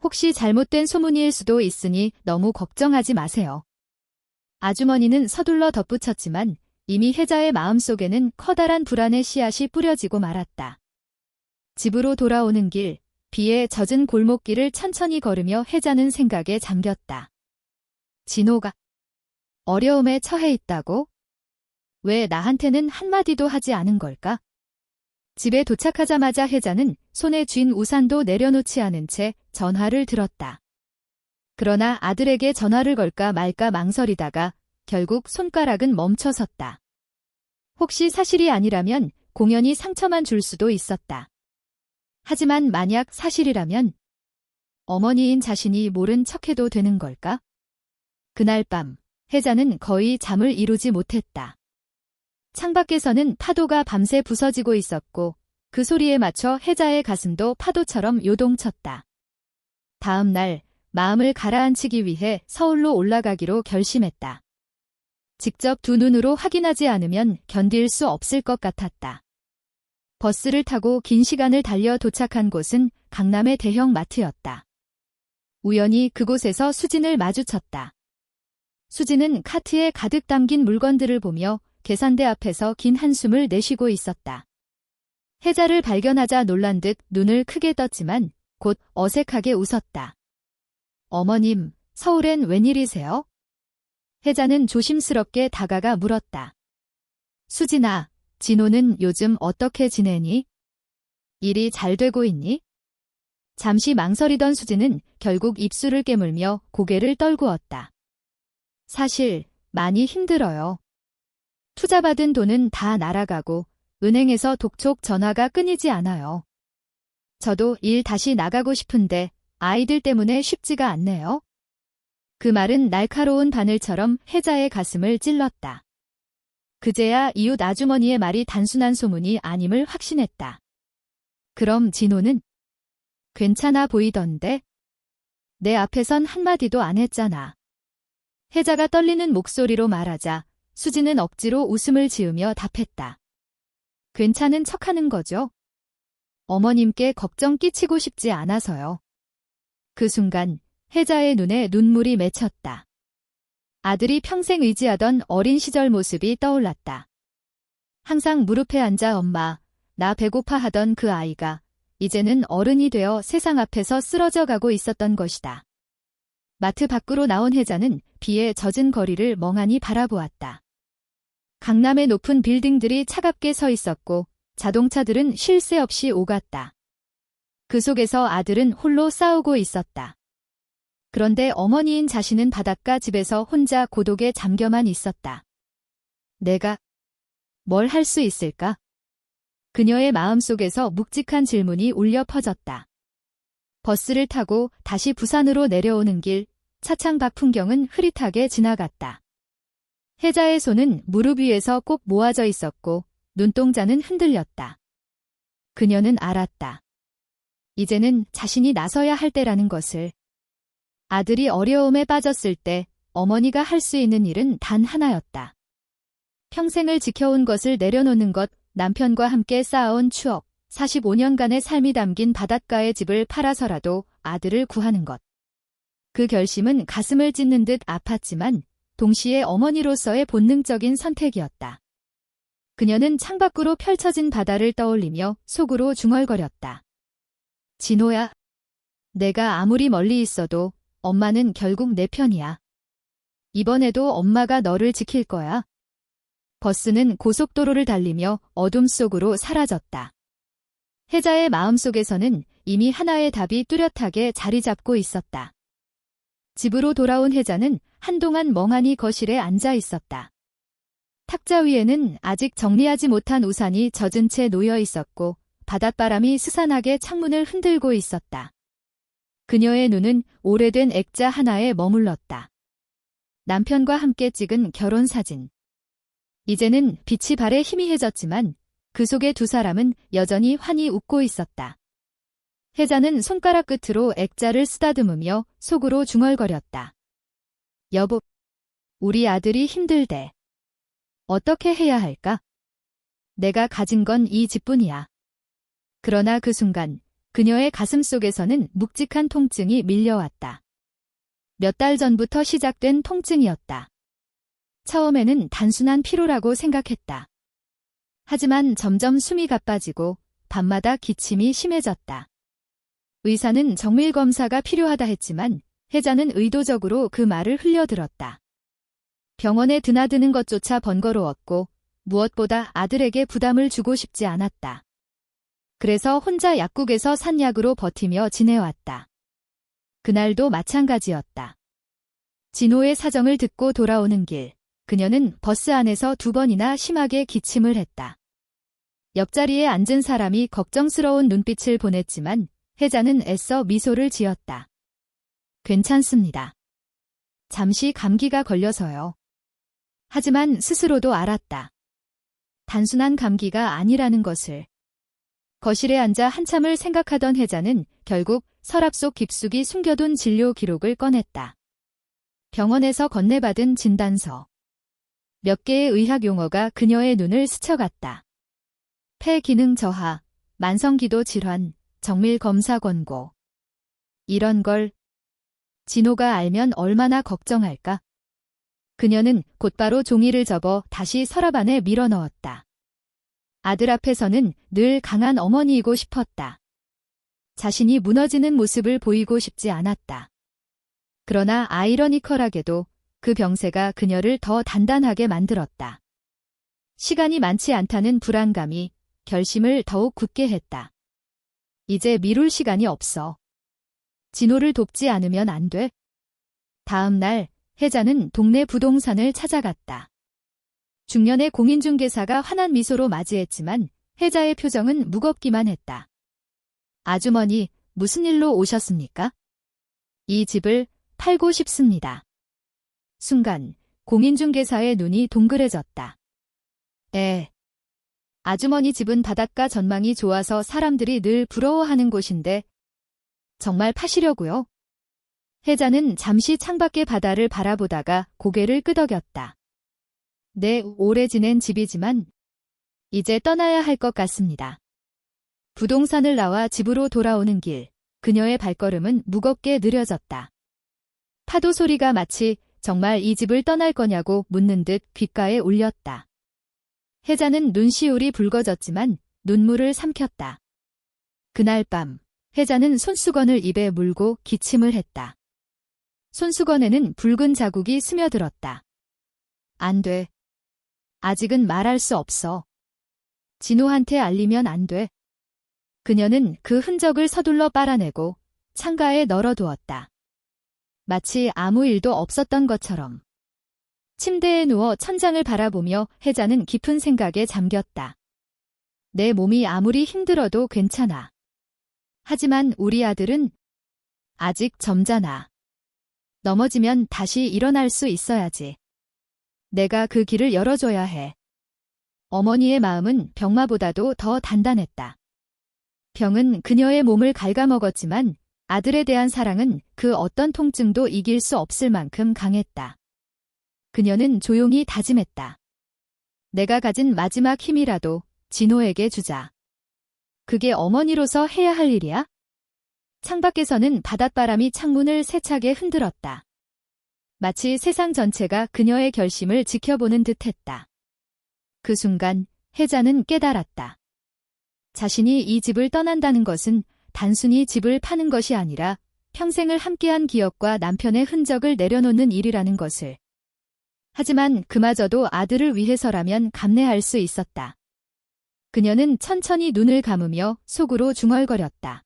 혹시 잘못된 소문일 수도 있으니 너무 걱정하지 마세요. 아주머니는 서둘러 덧붙였지만 이미 혜자의 마음속에는 커다란 불안의 씨앗이 뿌려지고 말았다. 집으로 돌아오는 길, 비에 젖은 골목길을 천천히 걸으며 혜자는 생각에 잠겼다. 진호가 어려움에 처해 있다고? 왜 나한테는 한마디도 하지 않은 걸까? 집에 도착하자마자 혜자는 손에 쥔 우산도 내려놓지 않은 채 전화를 들었다. 그러나 아들에게 전화를 걸까 말까 망설이다가 결국 손가락은 멈춰섰다. 혹시 사실이 아니라면 공연히 상처만 줄 수도 있었다. 하지만 만약 사실이라면 어머니인 자신이 모른 척해도 되는 걸까? 그날 밤 혜자는 거의 잠을 이루지 못했다. 창밖에서는 파도가 밤새 부서지고 있었고 그 소리에 맞춰 혜자의 가슴도 파도처럼 요동쳤다. 다음 날 마음을 가라앉히기 위해 서울로 올라가기로 결심했다. 직접 두 눈으로 확인하지 않으면 견딜 수 없을 것 같았다. 버스를 타고 긴 시간을 달려 도착한 곳은 강남의 대형 마트였다. 우연히 그곳에서 수진을 마주쳤다. 수진은 카트에 가득 담긴 물건들을 보며 계산대 앞에서 긴 한숨을 내쉬고 있었다. 혜자를 발견하자 놀란 듯 눈을 크게 떴지만 곧 어색하게 웃었다. 어머님, 서울엔 웬일이세요? 혜자는 조심스럽게 다가가 물었다. 수진아, 진호는 요즘 어떻게 지내니? 일이 잘 되고 있니? 잠시 망설이던 수진은 결국 입술을 깨물며 고개를 떨구었다. 사실 많이 힘들어요. 투자받은 돈은 다 날아가고 은행에서 독촉 전화가 끊이지 않아요. 저도 일 다시 나가고 싶은데 아이들 때문에 쉽지가 않네요. 그 말은 날카로운 바늘처럼 혜자의 가슴을 찔렀다. 그제야 이웃 아주머니의 말이 단순한 소문이 아님을 확신했다. 그럼 진호는? 괜찮아 보이던데? 내 앞에선 한마디도 안 했잖아. 혜자가 떨리는 목소리로 말하자 수지는 억지로 웃음을 지으며 답했다. 괜찮은 척하는 거죠? 어머님께 걱정 끼치고 싶지 않아서요. 그 순간 혜자의 눈에 눈물이 맺혔다. 아들이 평생 의지하던 어린 시절 모습이 떠올랐다. 항상 무릎에 앉아 엄마, 나 배고파 하던 그 아이가 이제는 어른이 되어 세상 앞에서 쓰러져 가고 있었던 것이다. 마트 밖으로 나온 혜자는 비에 젖은 거리를 멍하니 바라보았다. 강남의 높은 빌딩들이 차갑게 서 있었고 자동차들은 쉴 새 없이 오갔다. 그 속에서 아들은 홀로 싸우고 있었다. 그런데 어머니인 자신은 바닷가 집에서 혼자 고독에 잠겨만 있었다. 내가 뭘 할 수 있을까? 그녀의 마음속에서 묵직한 질문이 울려 퍼졌다. 버스를 타고 다시 부산으로 내려오는 길, 차창 밖 풍경은 흐릿하게 지나갔다. 혜자의 손은 무릎 위에서 꼭 모아져 있었고 눈동자는 흔들렸다. 그녀는 알았다. 이제는 자신이 나서야 할 때라는 것을. 아들이 어려움에 빠졌을 때 어머니가 할 수 있는 일은 단 하나였다. 평생을 지켜온 것을 내려놓는 것, 남편과 함께 쌓아온 추억, 45년간의 삶이 담긴 바닷가의 집을 팔아서라도 아들을 구하는 것. 그 결심은 가슴을 찢는 듯 아팠지만 동시에 어머니로서의 본능적인 선택이었다. 그녀는 창밖으로 펼쳐진 바다를 떠올리며 속으로 중얼거렸다. 진호야, 내가 아무리 멀리 있어도 엄마는 결국 내 편이야. 이번에도 엄마가 너를 지킬 거야. 버스는 고속도로를 달리며 어둠 속으로 사라졌다. 혜자의 마음속에서는 이미 하나의 답이 뚜렷하게 자리 잡고 있었다. 집으로 돌아온 혜자는 한동안 멍하니 거실에 앉아 있었다. 탁자 위에는 아직 정리하지 못한 우산이 젖은 채 놓여 있었고 바닷바람이 스산하게 창문을 흔들고 있었다. 그녀의 눈은 오래된 액자 하나에 머물렀다. 남편과 함께 찍은 결혼사진. 이제는 빛이 발에 희미해졌지만 그 속의 두 사람은 여전히 환히 웃고 있었다. 혜자는 손가락 끝으로 액자를 쓰다듬으며 속으로 중얼거렸다. 여보, 우리 아들이 힘들대. 어떻게 해야 할까? 내가 가진 건 이 집뿐이야. 그러나 그 순간 그녀의 가슴 속에서는 묵직한 통증이 밀려왔다. 몇 달 전부터 시작된 통증이었다. 처음에는 단순한 피로라고 생각했다. 하지만 점점 숨이 가빠지고 밤마다 기침이 심해졌다. 의사는 정밀 검사가 필요하다 했지만 혜자는 의도적으로 그 말을 흘려들었다. 병원에 드나드는 것조차 번거로웠고 무엇보다 아들에게 부담을 주고 싶지 않았다. 그래서 혼자 약국에서 산 약으로 버티며 지내왔다. 그날도 마찬가지였다. 진호의 사정을 듣고 돌아오는 길, 그녀는 버스 안에서 2번이나 심하게 기침을 했다. 옆자리에 앉은 사람이 걱정스러운 눈빛을 보냈지만 혜자는 애써 미소를 지었다. 괜찮습니다. 잠시 감기가 걸려서요. 하지만 스스로도 알았다. 단순한 감기가 아니라는 것을. 거실에 앉아 한참을 생각하던 혜자는 결국 서랍 속 깊숙이 숨겨둔 진료 기록을 꺼냈다. 병원에서 건네받은 진단서. 몇 개의 의학 용어가 그녀의 눈을 스쳐갔다. 폐 기능 저하, 만성기도 질환, 정밀 검사 권고. 이런 걸 진호가 알면 얼마나 걱정할까? 그녀는 곧바로 종이를 접어 다시 서랍 안에 밀어 넣었다. 아들 앞에서는 늘 강한 어머니이고 싶었다. 자신이 무너지는 모습을 보이고 싶지 않았다. 그러나 아이러니컬하게도 그 병세가 그녀를 더 단단하게 만들었다. 시간이 많지 않다는 불안감이 결심을 더욱 굳게 했다. 이제 미룰 시간이 없어. 진호를 돕지 않으면 안 돼. 다음 날 혜자는 동네 부동산을 찾아갔다. 중년의 공인중개사가 환한 미소로 맞이했지만 혜자의 표정은 무겁기만 했다. 아주머니, 무슨 일로 오셨습니까? 이 집을 팔고 싶습니다. 순간 공인중개사의 눈이 동그래졌다. 아주머니 집은 바닷가 전망이 좋아서 사람들이 늘 부러워하는 곳인데 정말 파시려고요? 혜자는 잠시 창밖의 바다를 바라보다가 고개를 끄덕였다. 네, 오래 지낸 집이지만 이제 떠나야 할 것 같습니다. 부동산을 나와 집으로 돌아오는 길, 그녀의 발걸음은 무겁게 느려졌다. 파도 소리가 마치 정말 이 집을 떠날 거냐고 묻는 듯 귓가에 울렸다. 혜자는 눈시울이 붉어졌지만 눈물을 삼켰다. 그날 밤, 혜자는 손수건을 입에 물고 기침을 했다. 손수건에는 붉은 자국이 스며들었다. 안 돼. 아직은 말할 수 없어. 진호한테 알리면 안 돼. 그녀는 그 흔적을 서둘러 빨아내고 창가에 널어두었다. 마치 아무 일도 없었던 것처럼. 침대에 누워 천장을 바라보며 혜자는 깊은 생각에 잠겼다. 내 몸이 아무리 힘들어도 괜찮아. 하지만 우리 아들은 아직 점잖아. 넘어지면 다시 일어날 수 있어야지. 내가 그 길을 열어줘야 해. 어머니의 마음은 병마보다도 더 단단했다. 병은 그녀의 몸을 갉아먹었지만 아들에 대한 사랑은 그 어떤 통증도 이길 수 없을 만큼 강했다. 그녀는 조용히 다짐했다. 내가 가진 마지막 힘이라도 진호에게 주자. 그게 어머니로서 해야 할 일이야? 창밖에서는 바닷바람이 창문을 세차게 흔들었다. 마치 세상 전체가 그녀의 결심을 지켜보는 듯했다. 그 순간 혜자는 깨달았다. 자신이 이 집을 떠난다는 것은 단순히 집을 파는 것이 아니라 평생을 함께한 기억과 남편의 흔적을 내려놓는 일이라는 것을. 하지만 그마저도 아들을 위해서라면 감내할 수 있었다. 그녀는 천천히 눈을 감으며 속으로 중얼거렸다.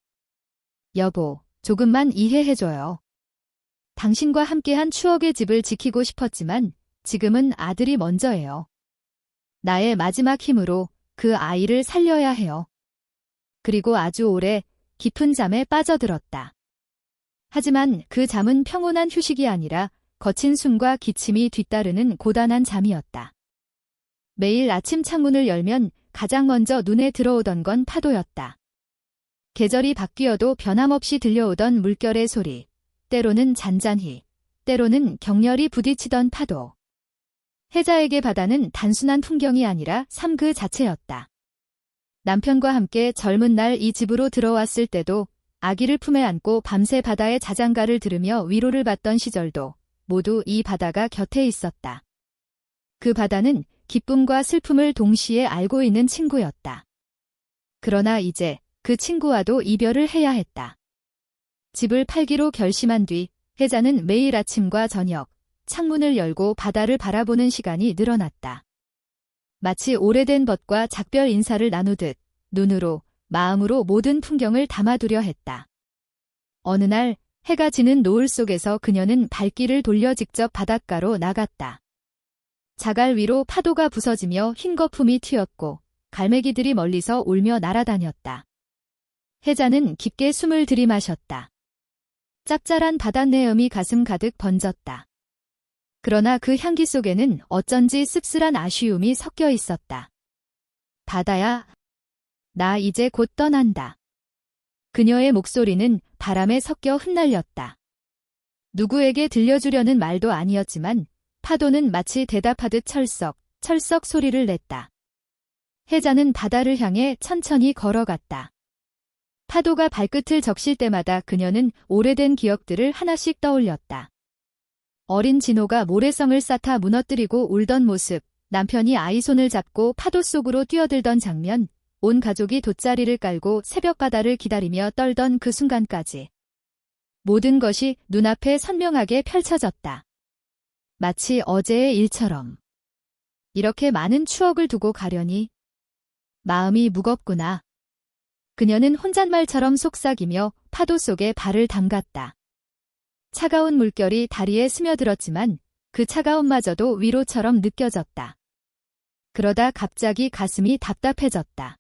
여보, 조금만 이해해줘요. 당신과 함께한 추억의 집을 지키고 싶었지만 지금은 아들이 먼저예요. 나의 마지막 힘으로 그 아이를 살려야 해요. 그리고 아주 오래 깊은 잠에 빠져들었다. 하지만 그 잠은 평온한 휴식이 아니라 거친 숨과 기침이 뒤따르는 고단한 잠이었다. 매일 아침 창문을 열면 가장 먼저 눈에 들어오던 건 파도였다. 계절이 바뀌어도 변함없이 들려오던 물결의 소리, 때로는 잔잔히, 때로는 격렬히 부딪히던 파도. 혜자에게 바다는 단순한 풍경이 아니라 삶 그 자체였다. 남편과 함께 젊은 날 이 집으로 들어왔을 때도 아기를 품에 안고 밤새 바다의 자장가를 들으며 위로를 받던 시절도 모두 이 바다가 곁에 있었다. 그 바다는 기쁨과 슬픔을 동시에 알고 있는 친구였다. 그러나 이제 그 친구와도 이별을 해야 했다. 집을 팔기로 결심한 뒤 혜자는 매일 아침과 저녁 창문을 열고 바다를 바라보는 시간이 늘어났다. 마치 오래된 벗과 작별 인사를 나누듯 눈으로, 마음으로 모든 풍경을 담아두려 했다. 어느 날 해가 지는 노을 속에서 그녀는 발길을 돌려 직접 바닷가로 나갔다. 자갈 위로 파도가 부서지며 흰 거품이 튀었고 갈매기들이 멀리서 울며 날아다녔다. 혜자는 깊게 숨을 들이마셨다. 짭짤한 바닷내음이 가슴 가득 번졌다. 그러나 그 향기 속에는 어쩐지 씁쓸한 아쉬움이 섞여 있었다. 바다야, 나 이제 곧 떠난다. 그녀의 목소리는 바람에 섞여 흩날렸다. 누구에게 들려주려는 말도 아니었지만 파도는 마치 대답하듯 철썩 소리를 냈다. 혜자는 바다를 향해 천천히 걸어갔다. 파도가 발끝을 적실 때마다 그녀는 오래된 기억들을 하나씩 떠올렸다. 어린 진호가 모래성을 쌓아 무너뜨리고 울던 모습, 남편이 아이 손을 잡고 파도 속으로 뛰어들던 장면, 온 가족이 돗자리를 깔고 새벽 바다를 기다리며 떨던 그 순간까지. 모든 것이 눈앞에 선명하게 펼쳐졌다. 마치 어제의 일처럼. 이렇게 많은 추억을 두고 가려니 마음이 무겁구나. 그녀는 혼잣말처럼 속삭이며 파도 속에 발을 담갔다. 차가운 물결이 다리에 스며들었지만 그 차가움마저도 위로처럼 느껴졌다. 그러다 갑자기 가슴이 답답해졌다.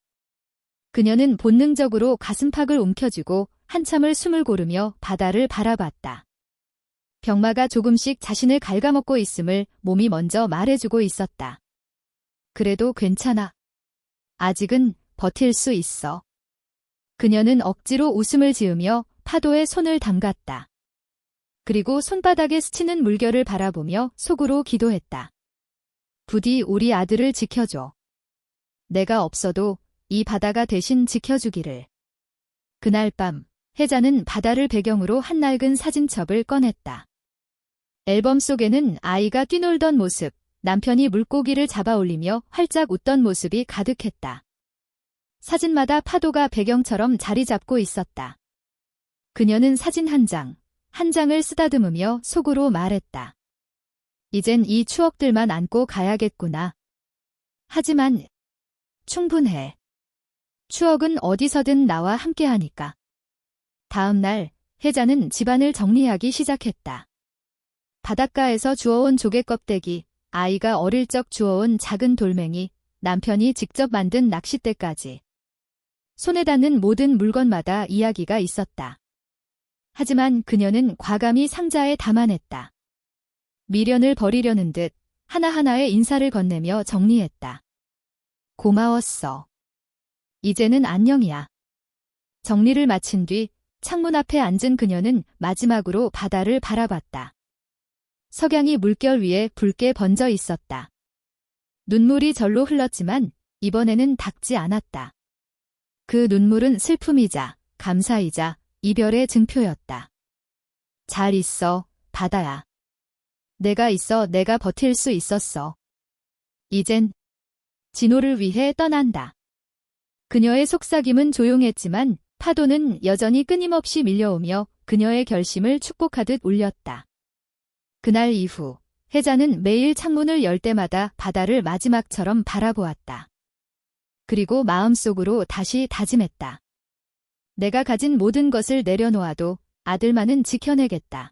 그녀는 본능적으로 가슴팍을 움켜쥐고 한참을 숨을 고르며 바다를 바라봤다. 병마가 조금씩 자신을 갉아먹고 있음을 몸이 먼저 말해주고 있었다. 그래도 괜찮아. 아직은 버틸 수 있어. 그녀는 억지로 웃음을 지으며 파도에 손을 담갔다. 그리고 손바닥에 스치는 물결을 바라보며 속으로 기도했다. 부디 우리 아들을 지켜줘. 내가 없어도 이 바다가 대신 지켜주기를. 그날 밤, 혜자는 바다를 배경으로 한 낡은 사진첩을 꺼냈다. 앨범 속에는 아이가 뛰놀던 모습, 남편이 물고기를 잡아 올리며 활짝 웃던 모습이 가득했다. 사진마다 파도가 배경처럼 자리 잡고 있었다. 그녀는 사진 한 장, 한 장을 쓰다듬으며 속으로 말했다. 이젠 이 추억들만 안고 가야겠구나. 하지만 충분해. 추억은 어디서든 나와 함께하니까. 다음 날, 혜자는 집안을 정리하기 시작했다. 바닷가에서 주워온 조개 껍데기, 아이가 어릴 적 주워온 작은 돌멩이, 남편이 직접 만든 낚싯대까지. 손에 닿는 모든 물건마다 이야기가 있었다. 하지만 그녀는 과감히 상자에 담아냈다. 미련을 버리려는 듯 하나하나의 인사를 건네며 정리했다. 고마웠어. 이제는 안녕이야. 정리를 마친 뒤 창문 앞에 앉은 그녀는 마지막으로 바다를 바라봤다. 석양이 물결 위에 붉게 번져 있었다. 눈물이 절로 흘렀지만 이번에는 닦지 않았다. 그 눈물은 슬픔이자 감사이자 이별의 증표였다. 잘 있어, 바다야. 내가 있어 내가 버틸 수 있었어. 이젠 진호를 위해 떠난다. 그녀의 속삭임은 조용했지만 파도는 여전히 끊임없이 밀려오며 그녀의 결심을 축복하듯 울렸다. 그날 이후 혜자는 매일 창문을 열 때마다 바다를 마지막처럼 바라보았다. 그리고 마음속으로 다시 다짐했다. 내가 가진 모든 것을 내려놓아도 아들만은 지켜내겠다.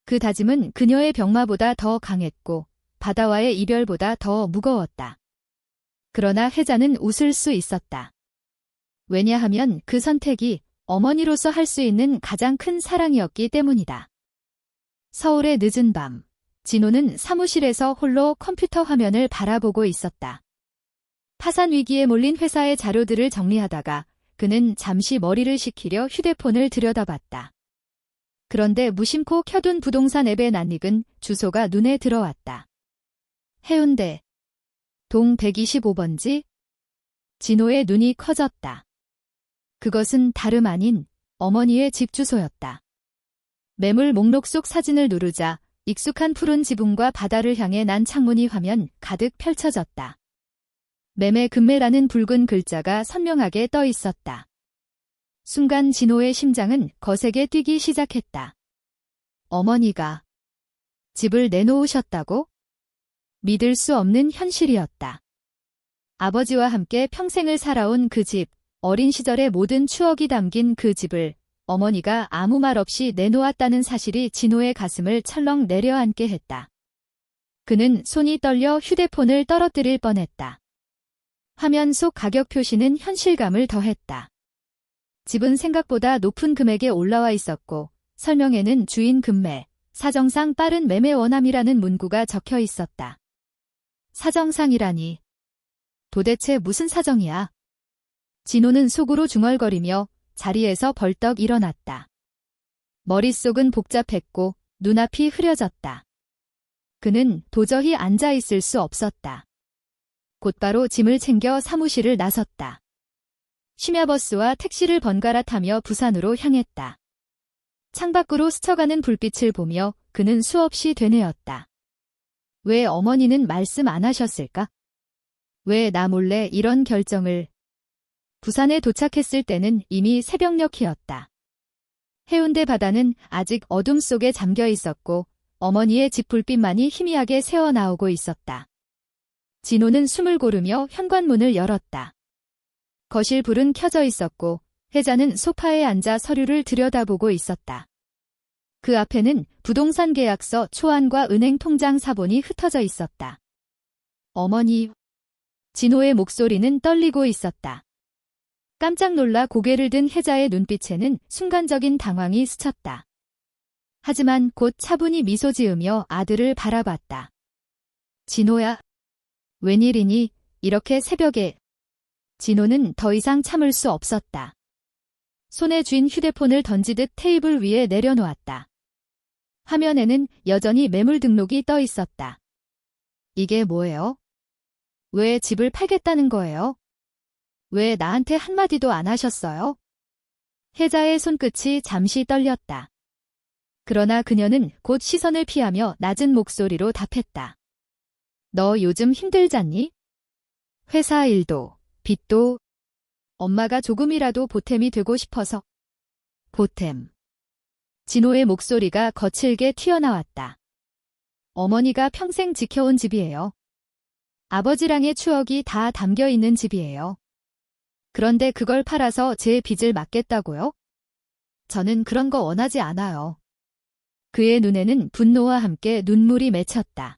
그 다짐은 그녀의 병마보다 더 강했고 바다와의 이별보다 더 무거웠다. 그러나 혜자는 웃을 수 있었다. 왜냐하면 그 선택이 어머니로서 할 수 있는 가장 큰 사랑이었기 때문이다. 서울의 늦은 밤, 진호는 사무실에서 홀로 컴퓨터 화면을 바라보고 있었다. 파산 위기에 몰린 회사의 자료들을 정리하다가 그는 잠시 머리를 식히려 휴대폰을 들여다봤다. 그런데 무심코 켜둔 부동산 앱의 낯익은 주소가 눈에 들어왔다. 해운대 동 125번지? 진호의 눈이 커졌다. 그것은 다름 아닌 어머니의 집 주소였다. 매물 목록 속 사진을 누르자 익숙한 푸른 지붕과 바다를 향해 난 창문이 화면 가득 펼쳐졌다. 매매 금매라는 붉은 글자가 선명하게 떠 있었다. 순간 진호의 심장은 거세게 뛰기 시작했다. 어머니가 집을 내놓으셨다고? 믿을 수 없는 현실이었다. 아버지와 함께 평생을 살아온 그 집, 어린 시절의 모든 추억이 담긴 그 집을 어머니가 아무 말 없이 내놓았다는 사실이 진호의 가슴을 철렁 내려앉게 했다. 그는 손이 떨려 휴대폰을 떨어뜨릴 뻔했다. 화면 속 가격 표시는 현실감을 더했다. 집은 생각보다 높은 금액에 올라와 있었고 설명에는 주인 금매, 사정상 빠른 매매 원함이라는 문구가 적혀 있었다. 사정상이라니. 도대체 무슨 사정이야? 진호는 속으로 중얼거리며 자리에서 벌떡 일어났다. 머릿속은 복잡했고 눈앞이 흐려졌다. 그는 도저히 앉아있을 수 없었다. 곧바로 짐을 챙겨 사무실을 나섰다. 심야버스와 택시를 번갈아 타며 부산으로 향했다. 창밖으로 스쳐가는 불빛을 보며 그는 수없이 되뇌었다. 왜 어머니는 말씀 안 하셨을까? 왜 나 몰래 이런 결정을... 부산에 도착했을 때는 이미 새벽녘이었다. 해운대 바다는 아직 어둠 속에 잠겨 있었고 어머니의 집 불빛만이 희미하게 새어나오고 있었다. 진호는 숨을 고르며 현관문을 열었다. 거실 불은 켜져 있었고 혜자는 소파에 앉아 서류를 들여다보고 있었다. 그 앞에는 부동산 계약서 초안과 은행 통장 사본이 흩어져 있었다. 어머니. 진호의 목소리는 떨리고 있었다. 깜짝 놀라 고개를 든 혜자의 눈빛에는 순간적인 당황이 스쳤다. 하지만 곧 차분히 미소 지으며 아들을 바라봤다. 진호야. 웬일이니, 이렇게 새벽에. 진호는 더 이상 참을 수 없었다. 손에 쥔 휴대폰을 던지듯 테이블 위에 내려놓았다. 화면에는 여전히 매물 등록이 떠 있었다. 이게 뭐예요? 왜 집을 팔겠다는 거예요? 왜 나한테 한마디도 안 하셨어요? 혜자의 손끝이 잠시 떨렸다. 그러나 그녀는 곧 시선을 피하며 낮은 목소리로 답했다. 너 요즘 힘들잖니? 회사 일도, 빚도. 엄마가 조금이라도 보탬이 되고 싶어서. 보탬. 진호의 목소리가 거칠게 튀어나왔다. 어머니가 평생 지켜온 집이에요. 아버지랑의 추억이 다 담겨 있는 집이에요. 그런데 그걸 팔아서 제 빚을 막겠다고요? 저는 그런 거 원하지 않아요. 그의 눈에는 분노와 함께 눈물이 맺혔다.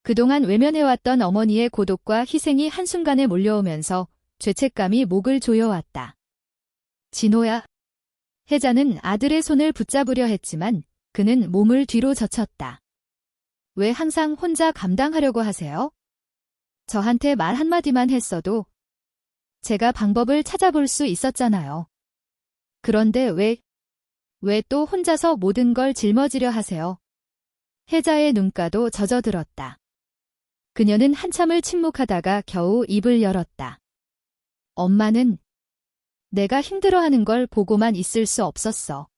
그동안 외면해왔던 어머니의 고독과 희생이 한순간에 몰려오면서 죄책감이 목을 조여왔다. 진호야. 혜자는 아들의 손을 붙잡으려 했지만 그는 몸을 뒤로 젖혔다. 왜 항상 혼자 감당하려고 하세요? 저한테 말 한마디만 했어도 제가 방법을 찾아볼 수 있었잖아요. 그런데 왜 또 혼자서 모든 걸 짊어지려 하세요? 혜자의 눈가도 젖어들었다. 그녀는 한참을 침묵하다가 겨우 입을 열었다. 엄마는 내가 힘들어하는 걸 보고만 있을 수 없었어.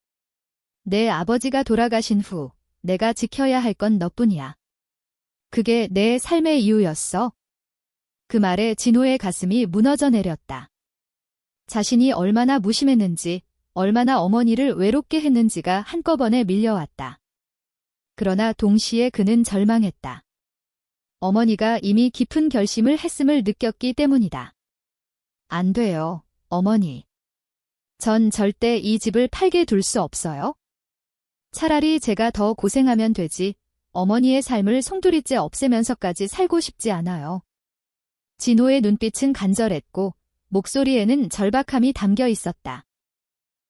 내 아버지가 돌아가신 후 내가 지켜야 할 건 너뿐이야. 그게 내 삶의 이유였어. 그 말에 진호의 가슴이 무너져 내렸다. 자신이 얼마나 무심했는지, 얼마나 어머니를 외롭게 했는지가 한꺼번에 밀려왔다. 그러나 동시에 그는 절망했다. 어머니가 이미 깊은 결심을 했음을 느꼈기 때문이다. 안 돼요, 어머니. 전 절대 이 집을 팔게 둘 수 없어요. 차라리 제가 더 고생하면 되지, 어머니의 삶을 송두리째 없애면서까지 살고 싶지 않아요. 진호의 눈빛은 간절했고 목소리에는 절박함이 담겨 있었다.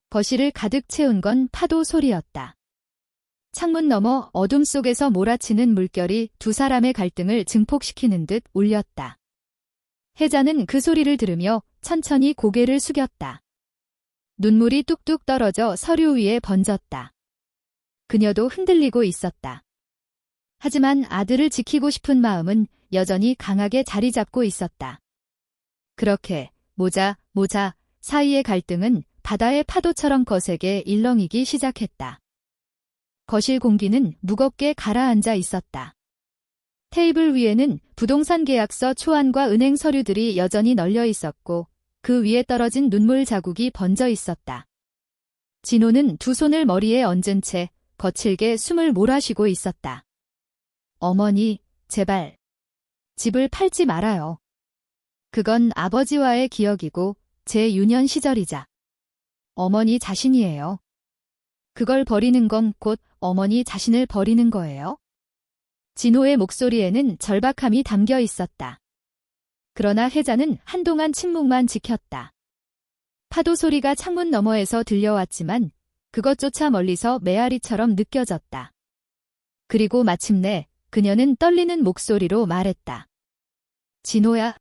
거실을 가득 채운 건 파도 소리였다. 창문 너머 어둠 속에서 몰아치는 물결이 두 사람의 갈등을 증폭시키는 듯 울렸다. 혜자는 그 소리를 들으며 천천히 고개를 숙였다. 눈물이 뚝뚝 떨어져 서류 위에 번졌다. 그녀도 흔들리고 있었다. 하지만 아들을 지키고 싶은 마음은 여전히 강하게 자리 잡고 있었다. 그렇게 모자 사이의 갈등은 바다의 파도처럼 거세게 일렁이기 시작했다. 거실 공기는 무겁게 가라앉아 있었다. 테이블 위에는 부동산 계약서 초안과 은행 서류들이 여전히 널려 있었고 그 위에 떨어진 눈물 자국이 번져 있었다. 진호는 두 손을 머리에 얹은 채 거칠게 숨을 몰아쉬고 있었다. 어머니, 제발. 집을 팔지 말아요. 그건 아버지와의 기억이고 제 유년 시절이자 어머니 자신이에요. 그걸 버리는 건 곧 어머니 자신을 버리는 거예요. 진호의 목소리에는 절박함이 담겨 있었다. 그러나 혜자는 한동안 침묵만 지켰다. 파도 소리가 창문 너머에서 들려왔지만 그것조차 멀리서 메아리처럼 느껴졌다. 그리고 마침내 그녀는 떨리는 목소리로 말했다. 진호야,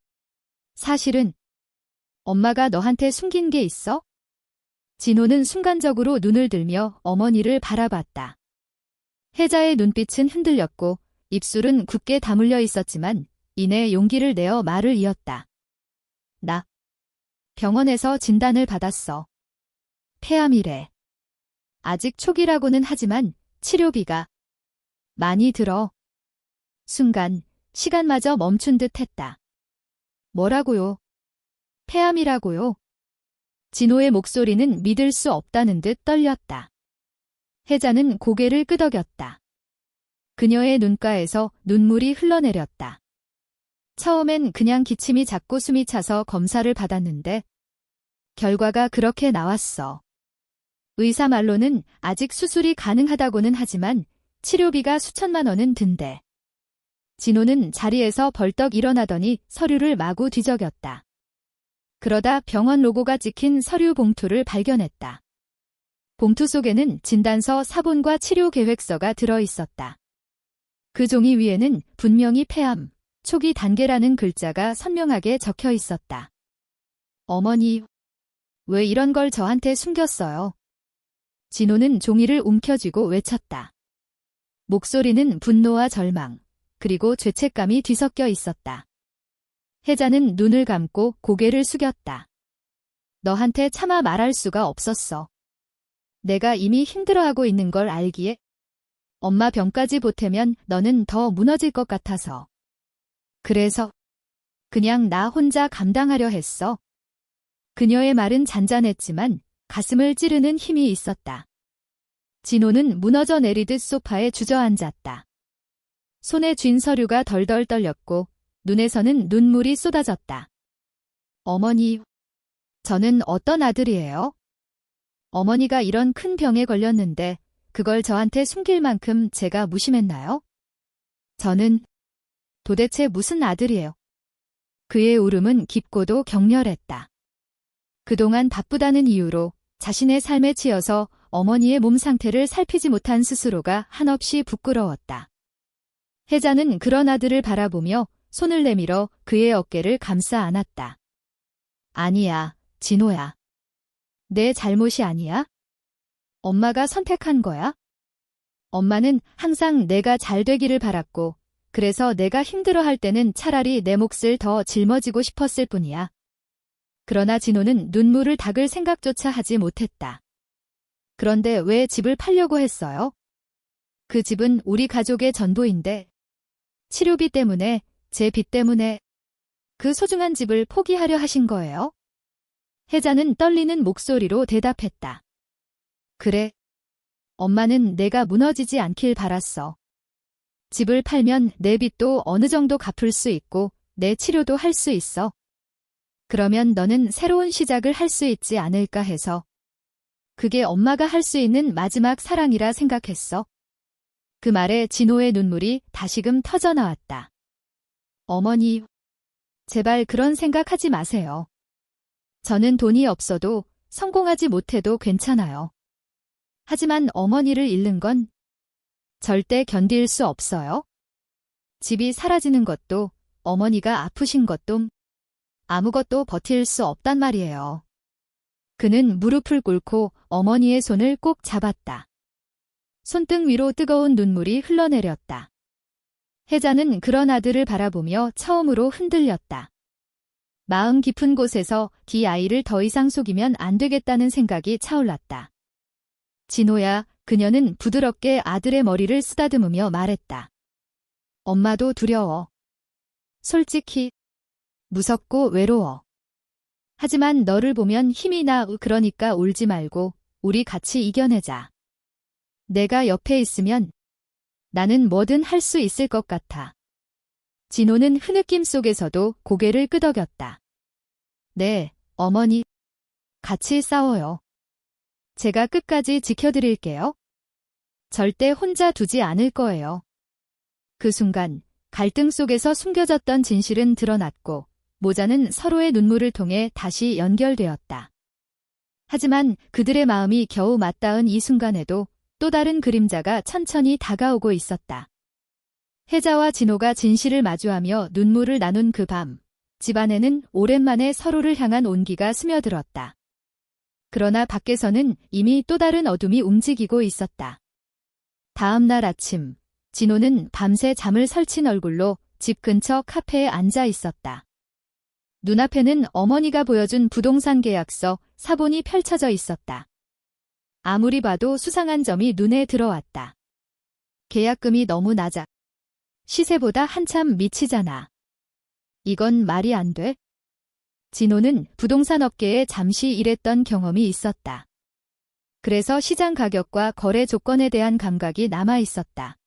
사실은 엄마가 너한테 숨긴 게 있어? 진호는 순간적으로 눈을 들며 어머니를 바라봤다. 혜자의 눈빛은 흔들렸고 입술은 굳게 다물려 있었지만 이내 용기를 내어 말을 이었다. 나 병원에서 진단을 받았어. 폐암이래. 아직 초기라고는 하지만 치료비가 많이 들어. 순간 시간마저 멈춘 듯 했다. 뭐라고요? 폐암이라고요? 진호의 목소리는 믿을 수 없다는 듯 떨렸다. 혜자는 고개를 끄덕였다. 그녀의 눈가에서 눈물이 흘러내렸다. 처음엔 그냥 기침이 자꾸 숨이 차서 검사를 받았는데 결과가 그렇게 나왔어. 의사 말로는 아직 수술이 가능하다고는 하지만 치료비가 수천만 원은 든대. 진호는 자리에서 벌떡 일어나더니 서류를 마구 뒤적였다. 그러다 병원 로고가 찍힌 서류 봉투를 발견했다. 봉투 속에는 진단서 사본과 치료 계획서가 들어있었다. 그 종이 위에는 분명히 폐암, 초기 단계라는 글자가 선명하게 적혀 있었다. 어머니, 왜 이런 걸 저한테 숨겼어요? 진호는 종이를 움켜쥐고 외쳤다. 목소리는 분노와 절망, 그리고 죄책감이 뒤섞여 있었다. 혜자는 눈을 감고 고개를 숙였다. 너한테 차마 말할 수가 없었어. 내가 이미 힘들어하고 있는 걸 알기에 엄마 병까지 보태면 너는 더 무너질 것 같아서. 그래서 그냥 나 혼자 감당하려 했어. 그녀의 말은 잔잔했지만 가슴을 찌르는 힘이 있었다. 진호는 무너져 내리듯 소파에 주저앉았다. 손에 쥔 서류가 덜덜 떨렸고 눈에서는 눈물이 쏟아졌다. 어머니, 저는 어떤 아들이에요? 어머니가 이런 큰 병에 걸렸는데 그걸 저한테 숨길 만큼 제가 무심했나요? 저는 도대체 무슨 아들이에요? 그의 울음은 깊고도 격렬했다. 그동안 바쁘다는 이유로 자신의 삶에 치여서 어머니의 몸 상태를 살피지 못한 스스로가 한없이 부끄러웠다. 혜자는 그런 아들을 바라보며 손을 내밀어 그의 어깨를 감싸 안았다. 아니야, 진호야. 내 잘못이 아니야? 엄마가 선택한 거야? 엄마는 항상 내가 잘 되기를 바랐고, 그래서 내가 힘들어할 때는 차라리 내 몫을 더 짊어지고 싶었을 뿐이야. 그러나 진호는 눈물을 닦을 생각조차 하지 못했다. 그런데 왜 집을 팔려고 했어요? 그 집은 우리 가족의 전부인데, 치료비 때문에, 제 빚 때문에 그 소중한 집을 포기하려 하신 거예요? 혜자는 떨리는 목소리로 대답했다. 그래. 엄마는 내가 무너지지 않길 바랐어. 집을 팔면 내 빚도 어느 정도 갚을 수 있고 내 치료도 할 수 있어. 그러면 너는 새로운 시작을 할 수 있지 않을까 해서. 그게 엄마가 할 수 있는 마지막 사랑이라 생각했어. 그 말에 진호의 눈물이 다시금 터져나왔다. 어머니, 제발 그런 생각하지 마세요. 저는 돈이 없어도 성공하지 못해도 괜찮아요. 하지만 어머니를 잃는 건 절대 견딜 수 없어요. 집이 사라지는 것도 어머니가 아프신 것도 아무것도 버틸 수 없단 말이에요. 그는 무릎을 꿇고 어머니의 손을 꼭 잡았다. 손등 위로 뜨거운 눈물이 흘러내렸다. 혜자는 그런 아들을 바라보며 처음으로 흔들렸다. 마음 깊은 곳에서 이 아이를 더 이상 속이면 안 되겠다는 생각이 차올랐다. 진호야, 그녀는 부드럽게 아들의 머리를 쓰다듬으며 말했다. 엄마도 두려워. 솔직히 무섭고 외로워. 하지만 너를 보면 힘이 나. 그러니까 울지 말고 우리 같이 이겨내자. 내가 옆에 있으면 나는 뭐든 할 수 있을 것 같아. 진호는 흐느낌 속에서도 고개를 끄덕였다. 네, 어머니. 같이 싸워요. 제가 끝까지 지켜드릴게요. 절대 혼자 두지 않을 거예요. 그 순간 갈등 속에서 숨겨졌던 진실은 드러났고 모자는 서로의 눈물을 통해 다시 연결되었다. 하지만 그들의 마음이 겨우 맞닿은 이 순간에도 또 다른 그림자가 천천히 다가오고 있었다. 혜자와 진호가 진실을 마주하며 눈물을 나눈 그 밤, 집안에는 오랜만에 서로를 향한 온기가 스며들었다. 그러나 밖에서는 이미 또 다른 어둠이 움직이고 있었다. 다음 날 아침, 진호는 밤새 잠을 설친 얼굴로 집 근처 카페에 앉아 있었다. 눈앞에는 어머니가 보여준 부동산 계약서, 사본이 펼쳐져 있었다. 아무리 봐도 수상한 점이 눈에 들어왔다. 계약금이 너무 낮아. 시세보다 한참 미치잖아. 이건 말이 안 돼? 진호는 부동산 업계에 잠시 일했던 경험이 있었다. 그래서 시장 가격과 거래 조건에 대한 감각이 남아 있었다.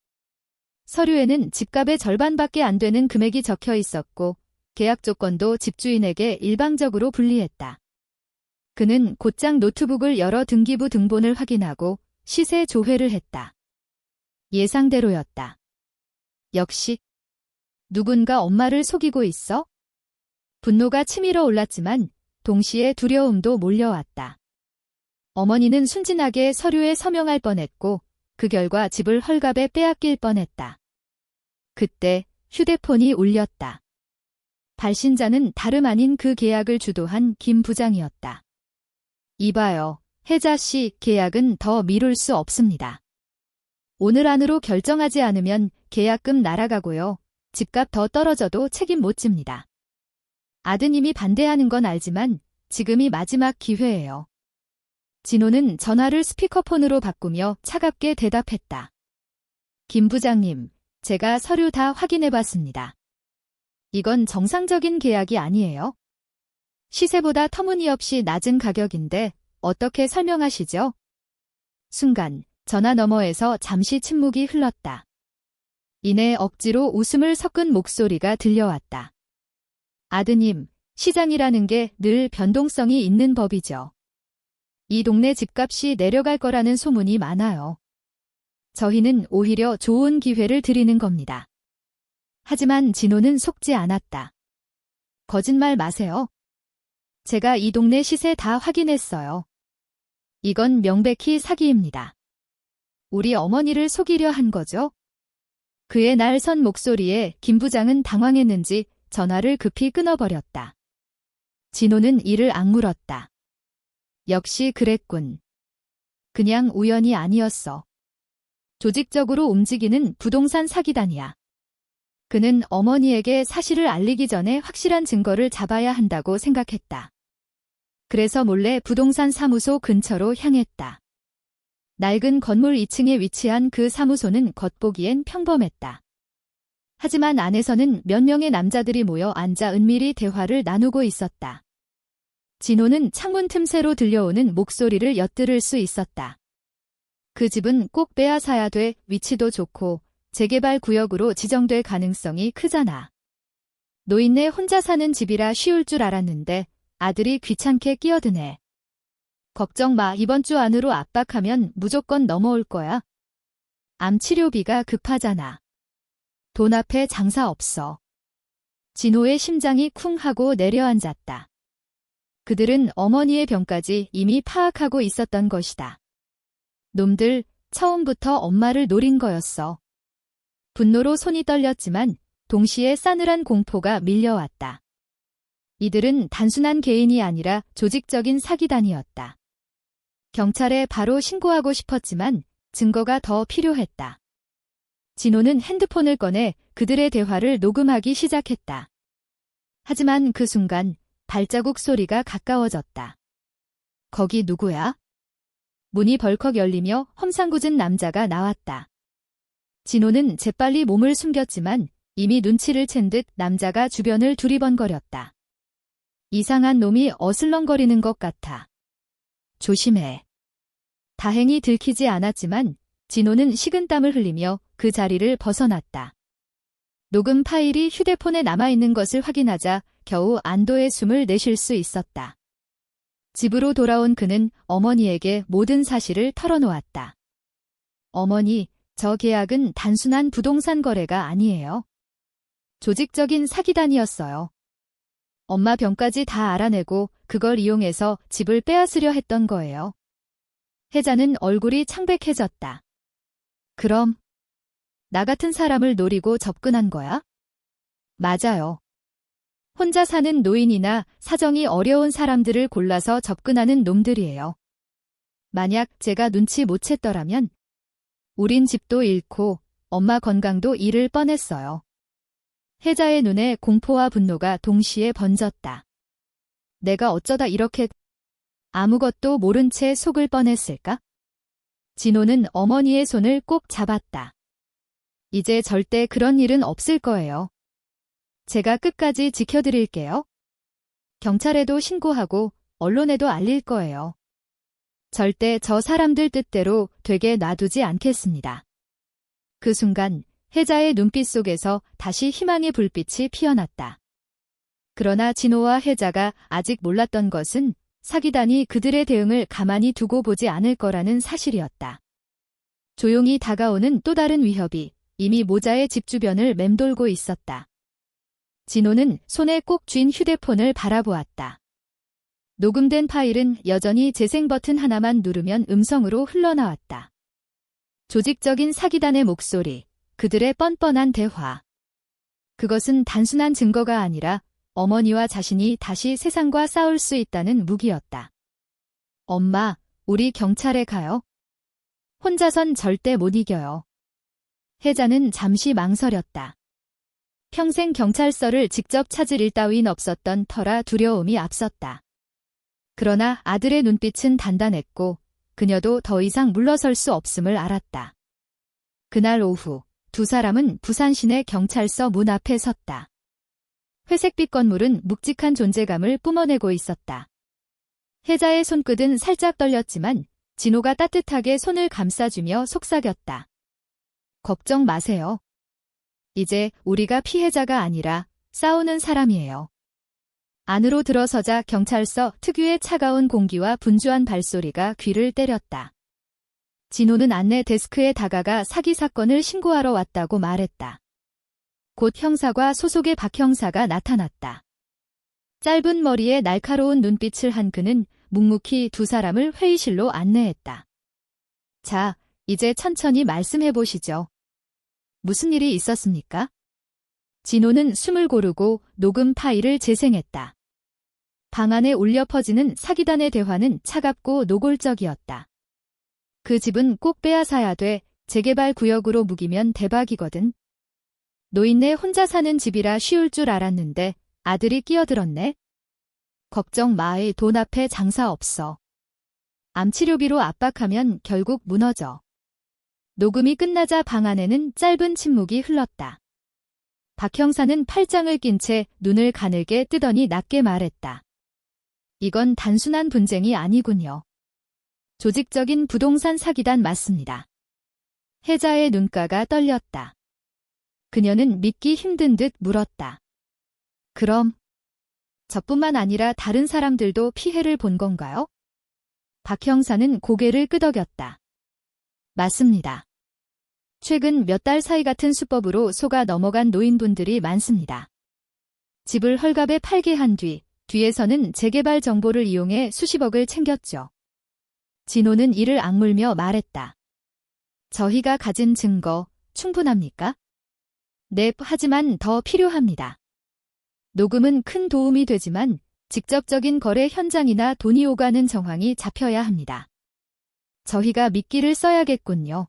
서류에는 집값의 절반밖에 안 되는 금액이 적혀 있었고 계약 조건도 집주인에게 일방적으로 불리했다. 그는 곧장 노트북을 열어 등기부 등본을 확인하고 시세 조회를 했다. 예상대로였다. 역시 누군가 엄마를 속이고 있어? 분노가 치밀어 올랐지만 동시에 두려움도 몰려왔다. 어머니는 순진하게 서류에 서명할 뻔했고 그 결과 집을 헐값에 빼앗길 뻔했다. 그때 휴대폰이 울렸다. 발신자는 다름 아닌 그 계약을 주도한 김 부장이었다. 이봐요, 혜자 씨, 계약은 더 미룰 수 없습니다. 오늘 안으로 결정하지 않으면 계약금 날아가고요. 집값 더 떨어져도 책임 못 집니다. 아드님이 반대하는 건 알지만 지금이 마지막 기회예요. 진호는 전화를 스피커폰으로 바꾸며 차갑게 대답했다. 김 부장님, 제가 서류 다 확인해봤습니다. 이건 정상적인 계약이 아니에요. 시세보다 터무니없이 낮은 가격인데 어떻게 설명하시죠? 순간 전화 너머에서 잠시 침묵이 흘렀다. 이내 억지로 웃음을 섞은 목소리가 들려왔다. 아드님, 시장이라는 게 늘 변동성이 있는 법이죠. 이 동네 집값이 내려갈 거라는 소문이 많아요. 저희는 오히려 좋은 기회를 드리는 겁니다. 하지만 진호는 속지 않았다. 거짓말 마세요. 제가 이 동네 시세 다 확인했어요. 이건 명백히 사기입니다. 우리 어머니를 속이려 한 거죠? 그의 날선 목소리에 김 부장은 당황했는지 전화를 급히 끊어버렸다. 진호는 이를 악물었다. 역시 그랬군. 그냥 우연이 아니었어. 조직적으로 움직이는 부동산 사기단이야. 그는 어머니에게 사실을 알리기 전에 확실한 증거를 잡아야 한다고 생각했다. 그래서 몰래 부동산 사무소 근처로 향했다. 낡은 건물 2층에 위치한 그 사무소는 겉보기엔 평범했다. 하지만 안에서는 몇 명의 남자들이 모여 앉아 은밀히 대화를 나누고 있었다. 진호는 창문 틈새로 들려오는 목소리를 엿들을 수 있었다. 그 집은 꼭 빼앗아야 돼, 위치도 좋고 재개발 구역으로 지정될 가능성이 크잖아. 노인네 혼자 사는 집이라 쉬울 줄 알았는데 아들이 귀찮게 끼어드네. 걱정 마, 이번 주 안으로 압박하면 무조건 넘어올 거야. 암 치료비가 급하잖아. 돈 앞에 장사 없어. 진호의 심장이 쿵 하고 내려앉았다. 그들은 어머니의 병까지 이미 파악하고 있었던 것이다. 놈들, 처음부터 엄마를 노린 거였어. 분노로 손이 떨렸지만 동시에 싸늘한 공포가 밀려왔다. 이들은 단순한 개인이 아니라 조직적인 사기단이었다. 경찰에 바로 신고하고 싶었지만 증거가 더 필요했다. 진호는 핸드폰을 꺼내 그들의 대화를 녹음하기 시작했다. 하지만 그 순간 발자국 소리가 가까워졌다. 거기 누구야? 문이 벌컥 열리며 험상궂은 남자가 나왔다. 진호는 재빨리 몸을 숨겼지만 이미 눈치를 챈 듯 남자가 주변을 두리번거렸다. 이상한 놈이 어슬렁거리는 것 같아. 조심해. 다행히 들키지 않았지만 진호는 식은땀을 흘리며 그 자리를 벗어났다. 녹음 파일이 휴대폰에 남아있는 것을 확인하자 겨우 안도의 숨을 내쉴 수 있었다. 집으로 돌아온 그는 어머니에게 모든 사실을 털어놓았다. 어머니, 저 계약은 단순한 부동산 거래가 아니에요. 조직적인 사기단이었어요. 엄마 병까지 다 알아내고 그걸 이용해서 집을 빼앗으려 했던 거예요. 혜자는 얼굴이 창백해졌다. 그럼 나 같은 사람을 노리고 접근한 거야? 맞아요. 혼자 사는 노인이나 사정이 어려운 사람들을 골라서 접근하는 놈들이에요. 만약 제가 눈치 못 챘더라면 우린 집도 잃고 엄마 건강도 잃을 뻔했어요. 혜자의 눈에 공포와 분노가 동시에 번졌다. 내가 어쩌다 이렇게 아무것도 모른 채 속을 뻔했을까? 진호는 어머니의 손을 꼭 잡았다. 이제 절대 그런 일은 없을 거예요. 제가 끝까지 지켜드릴게요. 경찰에도 신고하고 언론에도 알릴 거예요. 절대 저 사람들 뜻대로 되게 놔두지 않겠습니다. 그 순간 혜자의 눈빛 속에서 다시 희망의 불빛이 피어났다. 그러나 진호와 혜자가 아직 몰랐던 것은 사기단이 그들의 대응을 가만히 두고 보지 않을 거라는 사실이었다. 조용히 다가오는 또 다른 위협이 이미 모자의 집 주변을 맴돌고 있었다. 진호는 손에 꼭 쥔 휴대폰을 바라보았다. 녹음된 파일은 여전히 재생 버튼 하나만 누르면 음성으로 흘러나왔다. 조직적인 사기단의 목소리, 그들의 뻔뻔한 대화. 그것은 단순한 증거가 아니라 어머니와 자신이 다시 세상과 싸울 수 있다는 무기였다. 엄마, 우리 경찰에 가요. 혼자선 절대 못 이겨요. 혜자는 잠시 망설였다. 평생 경찰서를 직접 찾을 일 따윈 없었던 터라 두려움이 앞섰다. 그러나 아들의 눈빛은 단단했고 그녀도 더 이상 물러설 수 없음을 알았다. 그날 오후 두 사람은 부산 시내 경찰서 문 앞에 섰다. 회색빛 건물은 묵직한 존재감을 뿜어내고 있었다. 혜자의 손끝은 살짝 떨렸지만 진호가 따뜻하게 손을 감싸주며 속삭였다. 걱정 마세요. 이제 우리가 피해자가 아니라 싸우는 사람이에요. 안으로 들어서자 경찰서 특유의 차가운 공기와 분주한 발소리가 귀를 때렸다. 진호는 안내 데스크에 다가가 사기 사건을 신고하러 왔다고 말했다. 곧 형사과 소속의 박 형사가 나타났다. 짧은 머리에 날카로운 눈빛을 한 그는 묵묵히 두 사람을 회의실로 안내했다. 자, 이제 천천히 말씀해 보시죠. 무슨 일이 있었습니까? 진호는 숨을 고르고 녹음 파일을 재생했다. 방 안에 울려 퍼지는 사기단의 대화는 차갑고 노골적이었다. 그 집은 꼭 빼앗아야 돼. 재개발 구역으로 묵이면 대박이거든. 노인네 혼자 사는 집이라 쉬울 줄 알았는데 아들이 끼어들었네. 걱정 마. 돈 앞에 장사 없어. 암치료비로 압박하면 결국 무너져. 녹음이 끝나자 방 안에는 짧은 침묵이 흘렀다. 박 형사는 팔짱을 낀 채 눈을 가늘게 뜨더니 낮게 말했다. 이건 단순한 분쟁이 아니군요. 조직적인 부동산 사기단 맞습니다. 혜자의 눈가가 떨렸다. 그녀는 믿기 힘든 듯 물었다. 그럼 저뿐만 아니라 다른 사람들도 피해를 본 건가요? 박 형사는 고개를 끄덕였다. 맞습니다. 최근 몇 달 사이 같은 수법으로 속아 넘어간 노인분들이 많습니다. 집을 헐값에 팔게 한 뒤에서는 재개발 정보를 이용해 수십억을 챙겼죠. 진호는 이를 악물며 말했다. 저희가 가진 증거 충분합니까? 네, 하지만 더 필요합니다. 녹음은 큰 도움이 되지만 직접적인 거래 현장이나 돈이 오가는 정황이 잡혀야 합니다. 저희가 미끼를 써야겠군요.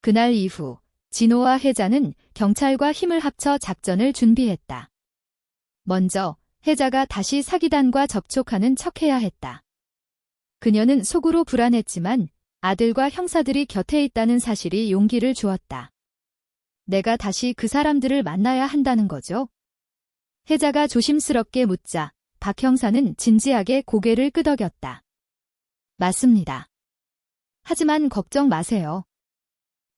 그날 이후 진호와 혜자는 경찰과 힘을 합쳐 작전을 준비했다. 먼저 혜자가 다시 사기단과 접촉하는 척해야 했다. 그녀는 속으로 불안했지만 아들과 형사들이 곁에 있다는 사실이 용기를 주었다. 내가 다시 그 사람들을 만나야 한다는 거죠? 혜자가 조심스럽게 묻자 박 형사는 진지하게 고개를 끄덕였다. 맞습니다. 하지만 걱정 마세요.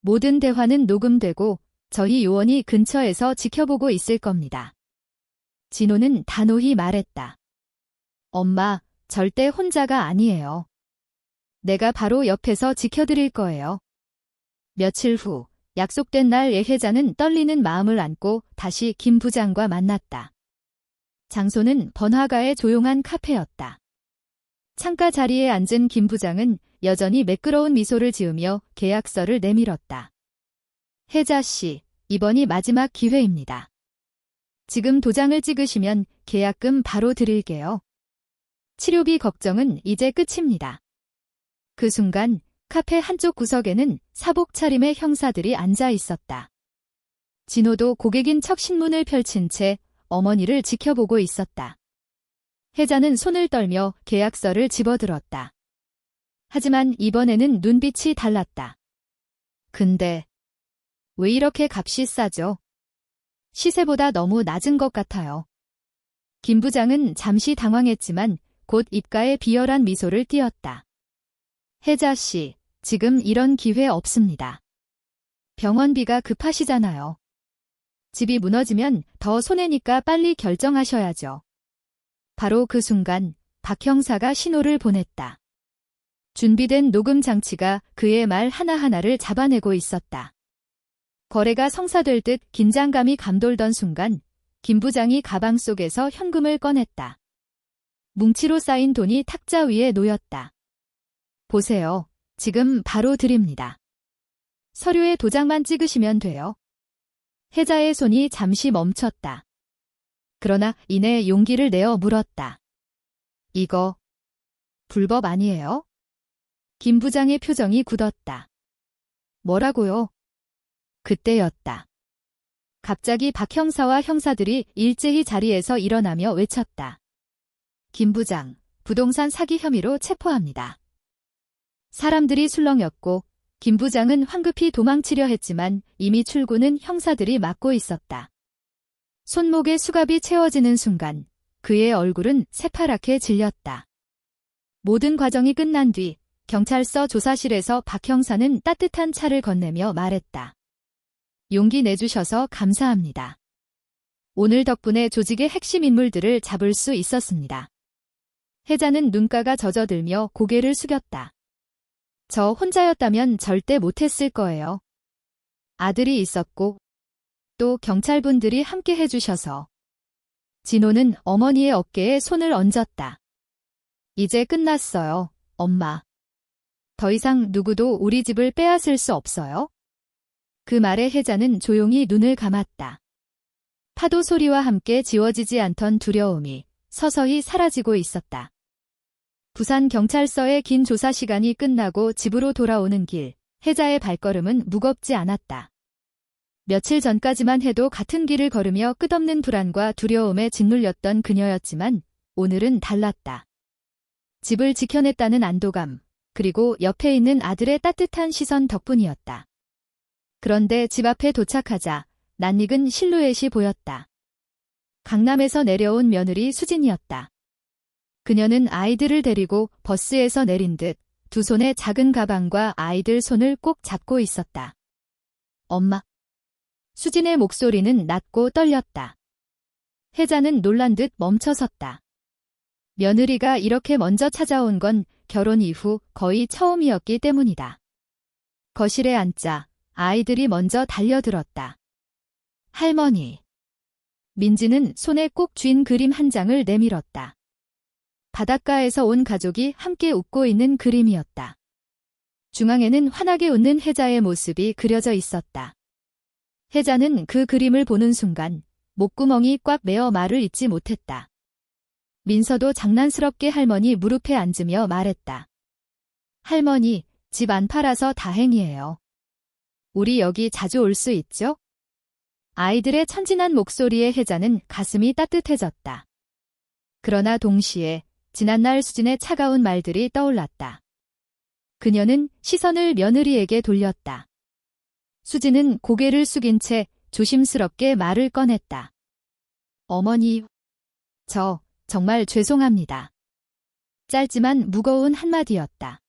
모든 대화는 녹음되고 저희 요원이 근처에서 지켜보고 있을 겁니다. 진호는 단호히 말했다. 엄마, 절대 혼자가 아니에요. 내가 바로 옆에서 지켜드릴 거예요. 며칠 후 약속된 날 혜자는 떨리는 마음을 안고 다시 김 부장과 만났다. 장소는 번화가의 조용한 카페였다. 창가 자리에 앉은 김 부장은 여전히 매끄러운 미소를 지으며 계약서를 내밀었다. 혜자 씨, 이번이 마지막 기회입니다. 지금 도장을 찍으시면 계약금 바로 드릴게요. 치료비 걱정은 이제 끝입니다. 그 순간 카페 한쪽 구석에는 사복 차림의 형사들이 앉아 있었다. 진호도 고개긴 척 신문을 펼친 채 어머니를 지켜보고 있었다. 혜자는 손을 떨며 계약서를 집어들었다. 하지만 이번에는 눈빛이 달랐다. 근데 왜 이렇게 값이 싸죠? 시세보다 너무 낮은 것 같아요. 김 부장은 잠시 당황했지만 곧 입가에 비열한 미소를 띄었다. 혜자 씨, 지금 이런 기회 없습니다. 병원비가 급하시잖아요. 집이 무너지면 더 손해니까 빨리 결정하셔야죠. 바로 그 순간 박 형사가 신호를 보냈다. 준비된 녹음 장치가 그의 말 하나하나를 잡아내고 있었다. 거래가 성사될 듯 긴장감이 감돌던 순간 김 부장이 가방 속에서 현금을 꺼냈다. 뭉치로 쌓인 돈이 탁자 위에 놓였다. 보세요. 지금 바로 드립니다. 서류에 도장만 찍으시면 돼요. 혜자의 손이 잠시 멈췄다. 그러나 이내 용기를 내어 물었다. 이거 불법 아니에요? 김 부장의 표정이 굳었다. 뭐라고요? 그때였다. 갑자기 박 형사와 형사들이 일제히 자리에서 일어나며 외쳤다. 김 부장, 부동산 사기 혐의로 체포합니다. 사람들이 술렁였고 김 부장은 황급히 도망치려 했지만 이미 출구는 형사들이 막고 있었다. 손목에 수갑이 채워지는 순간 그의 얼굴은 새파랗게 질렸다. 모든 과정이 끝난 뒤 경찰서 조사실에서 박 형사는 따뜻한 차를 건네며 말했다. 용기 내주셔서 감사합니다. 오늘 덕분에 조직의 핵심 인물들을 잡을 수 있었습니다. 혜자는 눈가가 젖어들며 고개를 숙였다. 저 혼자였다면 절대 못했을 거예요. 아들이 있었고 또 경찰분들이 함께 해주셔서. 진호는 어머니의 어깨에 손을 얹었다. 이제 끝났어요, 엄마. 더 이상 누구도 우리 집을 빼앗을 수 없어요. 그 말에 혜자는 조용히 눈을 감았다. 파도 소리와 함께 지워지지 않던 두려움이 서서히 사라지고 있었다. 부산경찰서의 긴 조사 시간이 끝나고 집으로 돌아오는 길, 혜자의 발걸음은 무겁지 않았다. 며칠 전까지만 해도 같은 길을 걸으며 끝없는 불안과 두려움에 짓눌렸던 그녀였지만 오늘은 달랐다. 집을 지켜냈다는 안도감, 그리고 옆에 있는 아들의 따뜻한 시선 덕분이었다. 그런데 집 앞에 도착하자 낯익은 실루엣이 보였다. 강남에서 내려온 며느리 수진이었다. 그녀는 아이들을 데리고 버스에서 내린 듯 두 손에 작은 가방과 아이들 손을 꼭 잡고 있었다. 엄마. 수진의 목소리는 낮고 떨렸다. 혜자는 놀란 듯 멈춰섰다. 며느리가 이렇게 먼저 찾아온 건 결혼 이후 거의 처음이었기 때문이다. 거실에 앉자 아이들이 먼저 달려들었다. 할머니. 민지는 손에 꼭 쥔 그림 한 장을 내밀었다. 바닷가에서 온 가족이 함께 웃고 있는 그림이었다. 중앙에는 환하게 웃는 혜자의 모습이 그려져 있었다. 혜자는 그 그림을 보는 순간 목구멍이 꽉 메어 말을 잇지 못했다. 민서도 장난스럽게 할머니 무릎에 앉으며 말했다. 할머니, 집 안 팔아서 다행이에요. 우리 여기 자주 올 수 있죠? 아이들의 천진한 목소리에 혜자는 가슴이 따뜻해졌다. 그러나 동시에 지난날 수진의 차가운 말들이 떠올랐다. 그녀는 시선을 며느리에게 돌렸다. 수진은 고개를 숙인 채 조심스럽게 말을 꺼냈다. 어머니, 저 정말 죄송합니다. 짧지만 무거운 한마디였다.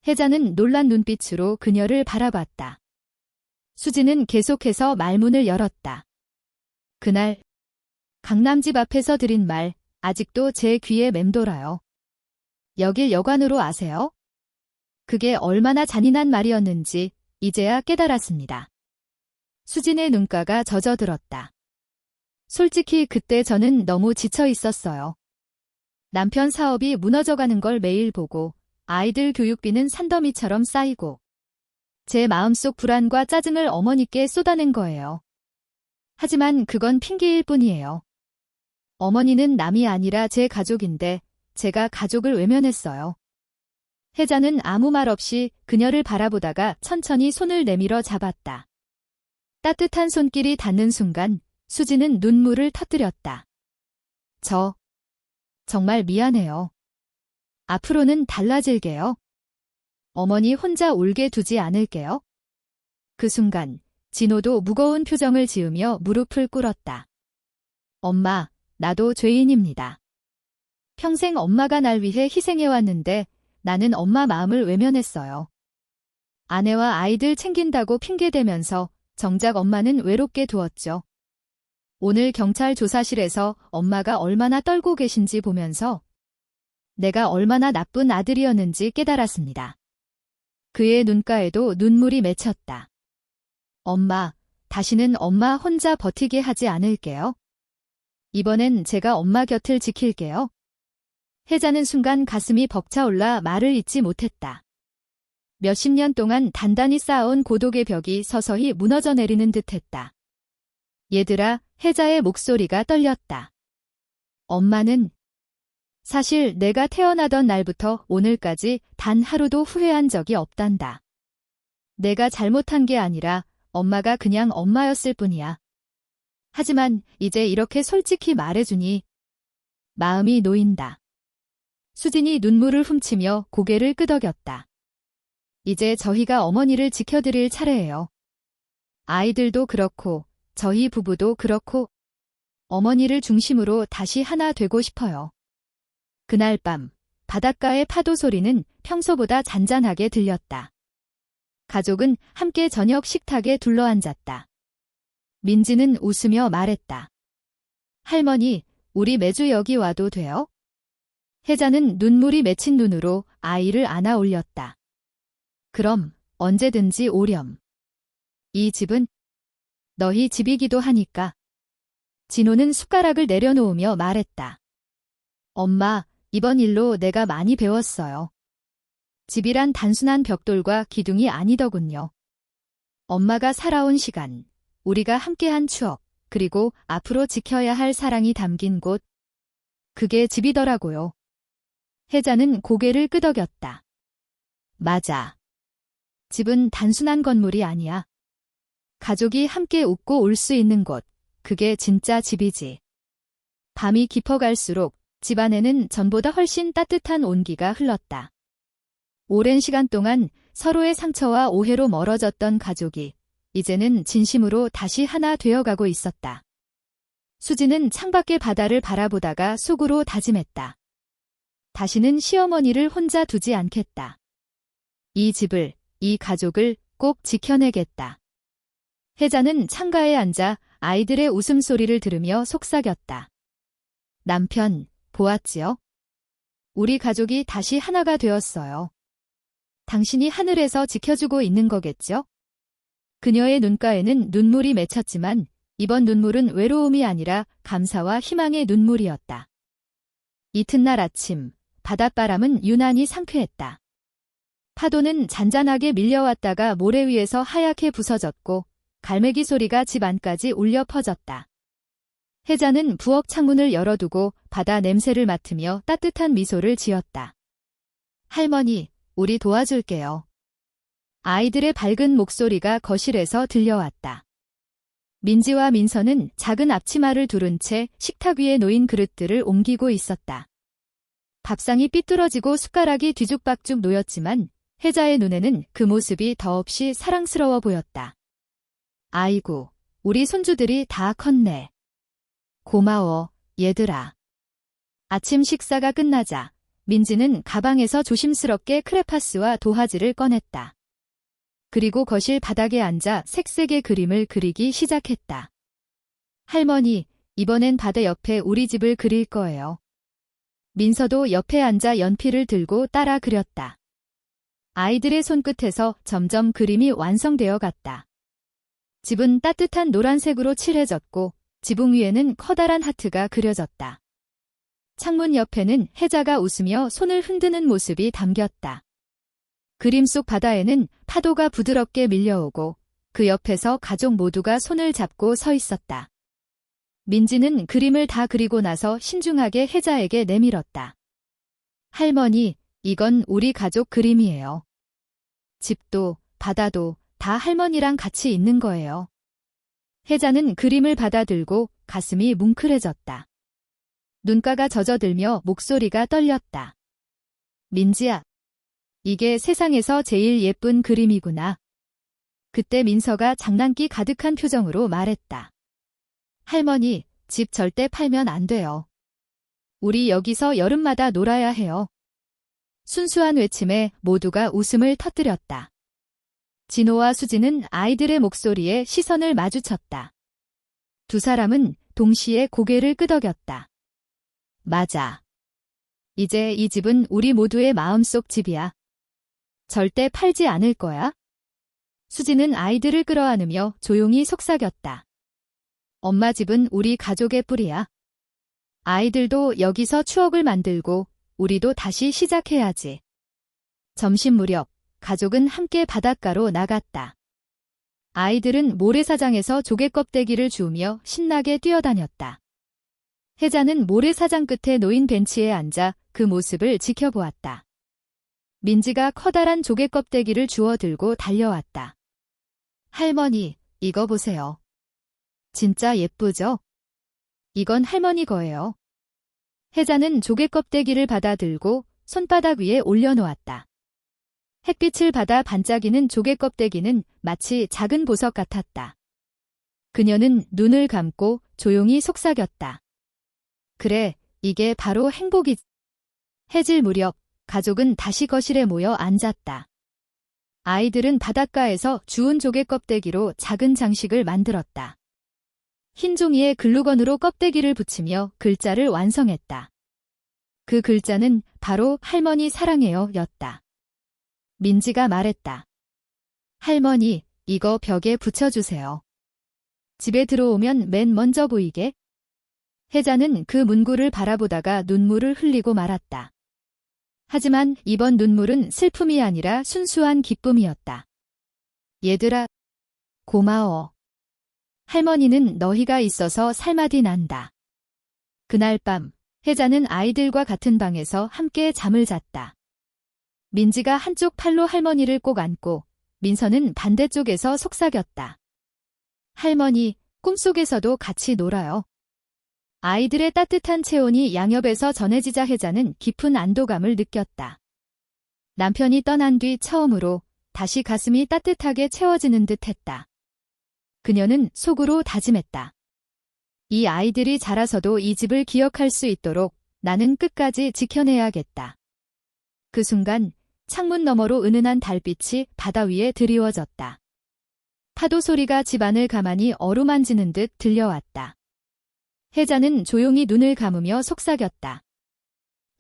혜자는 놀란 눈빛으로 그녀를 바라봤다. 수진은 계속해서 말문을 열었다. 그날 강남집 앞에서 드린 말 아직도 제 귀에 맴돌아요. 여길 여관으로 아세요? 그게 얼마나 잔인한 말이었는지 이제야 깨달았습니다. 수진의 눈가가 젖어들었다. 솔직히 그때 저는 너무 지쳐 있었어요. 남편 사업이 무너져가는 걸 매일 보고 아이들 교육비는 산더미처럼 쌓이고 제 마음속 불안과 짜증을 어머니께 쏟아낸 거예요. 하지만 그건 핑계일 뿐이에요. 어머니는 남이 아니라 제 가족인데 제가 가족을 외면했어요. 혜자는 아무 말 없이 그녀를 바라보다가 천천히 손을 내밀어 잡았다. 따뜻한 손길이 닿는 순간 수지는 눈물을 터뜨렸다. 저 정말 미안해요. 앞으로는 달라질게요. 어머니 혼자 울게 두지 않을게요. 그 순간 진호도 무거운 표정을 지으며 무릎을 꿇었다. 엄마, 나도 죄인입니다. 평생 엄마가 날 위해 희생해왔는데 나는 엄마 마음을 외면했어요. 아내와 아이들 챙긴다고 핑계대면서 정작 엄마는 외롭게 두었죠. 오늘 경찰 조사실에서 엄마가 얼마나 떨고 계신지 보면서 내가 얼마나 나쁜 아들이었는지 깨달았습니다. 그의 눈가에도 눈물이 맺혔다. 엄마, 다시는 엄마 혼자 버티게 하지 않을게요. 이번엔 제가 엄마 곁을 지킬게요. 혜자는 순간 가슴이 벅차올라 말을 잇지 못했다. 몇십 년 동안 단단히 쌓아온 고독의 벽이 서서히 무너져 내리는 듯했다. 얘들아, 혜자의 목소리가 떨렸다. 엄마는 사실 내가 태어나던 날부터 오늘까지 단 하루도 후회한 적이 없단다. 내가 잘못한 게 아니라 엄마가 그냥 엄마였을 뿐이야. 하지만 이제 이렇게 솔직히 말해주니 마음이 놓인다. 수진이 눈물을 훔치며 고개를 끄덕였다. 이제 저희가 어머니를 지켜드릴 차례예요. 아이들도 그렇고 저희 부부도 그렇고 어머니를 중심으로 다시 하나 되고 싶어요. 그날 밤 바닷가의 파도 소리는 평소보다 잔잔하게 들렸다. 가족은 함께 저녁 식탁에 둘러앉았다. 민지는 웃으며 말했다. 할머니, 우리 매주 여기 와도 돼요? 혜자는 눈물이 맺힌 눈으로 아이를 안아 올렸다. 그럼 언제든지 오렴. 이 집은 너희 집이기도 하니까. 진호는 숟가락을 내려놓으며 말했다. 엄마, 이번 일로 내가 많이 배웠어요. 집이란 단순한 벽돌과 기둥이 아니더군요. 엄마가 살아온 시간, 우리가 함께한 추억, 그리고 앞으로 지켜야 할 사랑이 담긴 곳, 그게 집이더라고요. 혜자는 고개를 끄덕였다. 맞아. 집은 단순한 건물이 아니야. 가족이 함께 웃고 울 수 있는 곳, 그게 진짜 집이지. 밤이 깊어갈수록 집 안에는 전보다 훨씬 따뜻한 온기가 흘렀다. 오랜 시간 동안 서로의 상처와 오해로 멀어졌던 가족이 이제는 진심으로 다시 하나 되어가고 있었다. 수지는 창밖의 바다를 바라보다가 속으로 다짐했다. 다시는 시어머니를 혼자 두지 않겠다. 이 집을, 이 가족을 꼭 지켜내겠다. 혜자는 창가에 앉아 아이들의 웃음소리를 들으며 속삭였다. 남편, 보았지요? 우리 가족이 다시 하나가 되었어요. 당신이 하늘에서 지켜주고 있는 거겠죠? 그녀의 눈가에는 눈물이 맺혔지만 이번 눈물은 외로움이 아니라 감사와 희망의 눈물이었다. 이튿날 아침, 바닷바람은 유난히 상쾌했다. 파도는 잔잔하게 밀려왔다가 모래 위에서 하얗게 부서졌고 갈매기 소리가 집 안까지 울려 퍼졌다. 혜자는 부엌 창문을 열어두고 바다 냄새를 맡으며 따뜻한 미소를 지었다. 할머니, 우리 도와줄게요. 아이들의 밝은 목소리가 거실에서 들려왔다. 민지와 민서는 작은 앞치마를 두른 채 식탁 위에 놓인 그릇들을 옮기고 있었다. 밥상이 삐뚤어지고 숟가락이 뒤죽박죽 놓였지만 혜자의 눈에는 그 모습이 더없이 사랑스러워 보였다. 아이고, 우리 손주들이 다 컸네. 고마워, 얘들아. 아침 식사가 끝나자 민지는 가방에서 조심스럽게 크레파스와 도화지를 꺼냈다. 그리고 거실 바닥에 앉아 색색의 그림을 그리기 시작했다. 할머니, 이번엔 바다 옆에 우리 집을 그릴 거예요. 민서도 옆에 앉아 연필을 들고 따라 그렸다. 아이들의 손끝에서 점점 그림이 완성되어 갔다. 집은 따뜻한 노란색으로 칠해졌고 지붕 위에는 커다란 하트가 그려졌다. 창문 옆에는 혜자가 웃으며 손을 흔드는 모습이 담겼다. 그림 속 바다에는 파도가 부드럽게 밀려오고 그 옆에서 가족 모두가 손을 잡고 서 있었다. 민지는 그림을 다 그리고 나서 신중하게 혜자에게 내밀었다. 할머니, 이건 우리 가족 그림이에요. 집도 바다도 다 할머니랑 같이 있는 거예요. 혜자는 그림을 받아들고 가슴이 뭉클해졌다. 눈가가 젖어들며 목소리가 떨렸다. 민지야, 이게 세상에서 제일 예쁜 그림이구나. 그때 민서가 장난기 가득한 표정으로 말했다. 할머니, 집 절대 팔면 안 돼요. 우리 여기서 여름마다 놀아야 해요. 순수한 외침에 모두가 웃음을 터뜨렸다. 진호와 수지는 아이들의 목소리에 시선을 마주쳤다. 두 사람은 동시에 고개를 끄덕였다. 맞아. 이제 이 집은 우리 모두의 마음속 집이야. 절대 팔지 않을 거야. 수지는 아이들을 끌어안으며 조용히 속삭였다. 엄마 집은 우리 가족의 뿌리야. 아이들도 여기서 추억을 만들고 우리도 다시 시작해야지. 점심 무렵 가족은 함께 바닷가로 나갔다. 아이들은 모래사장에서 조개 껍데기를 주우며 신나게 뛰어다녔다. 혜자는 모래사장 끝에 놓인 벤치에 앉아 그 모습을 지켜보았다. 민지가 커다란 조개 껍데기를 주워 들고 달려왔다. 할머니, 이거 보세요. 진짜 예쁘죠? 이건 할머니 거예요. 혜자는 조개 껍데기를 받아 들고 손바닥 위에 올려놓았다. 햇빛을 받아 반짝이는 조개 껍데기는 마치 작은 보석 같았다. 그녀는 눈을 감고 조용히 속삭였다. 그래, 이게 바로 행복이지. 해질 무렵 가족은 다시 거실에 모여 앉았다. 아이들은 바닷가에서 주운 조개 껍데기로 작은 장식을 만들었다. 흰 종이에 글루건으로 껍데기를 붙이며 글자를 완성했다. 그 글자는 바로 할머니 사랑해요 였다. 민지가 말했다. 할머니, 이거 벽에 붙여주세요. 집에 들어오면 맨 먼저 보이게. 혜자는 그 문구를 바라보다가 눈물을 흘리고 말았다. 하지만 이번 눈물은 슬픔이 아니라 순수한 기쁨이었다. 얘들아, 고마워. 할머니는 너희가 있어서 살맛이 난다. 그날 밤, 혜자는 아이들과 같은 방에서 함께 잠을 잤다. 민지가 한쪽 팔로 할머니를 꼭 안고 민서는 반대쪽에서 속삭였다. 할머니, 꿈속에서도 같이 놀아요. 아이들의 따뜻한 체온이 양옆에서 전해지자 혜자는 깊은 안도감을 느꼈다. 남편이 떠난 뒤 처음으로 다시 가슴이 따뜻하게 채워지는 듯 했다. 그녀는 속으로 다짐했다. 이 아이들이 자라서도 이 집을 기억할 수 있도록 나는 끝까지 지켜내야겠다. 그 순간 창문 너머로 은은한 달빛이 바다 위에 드리워졌다. 파도 소리가 집안을 가만히 어루만지는 듯 들려왔다. 혜자는 조용히 눈을 감으며 속삭였다.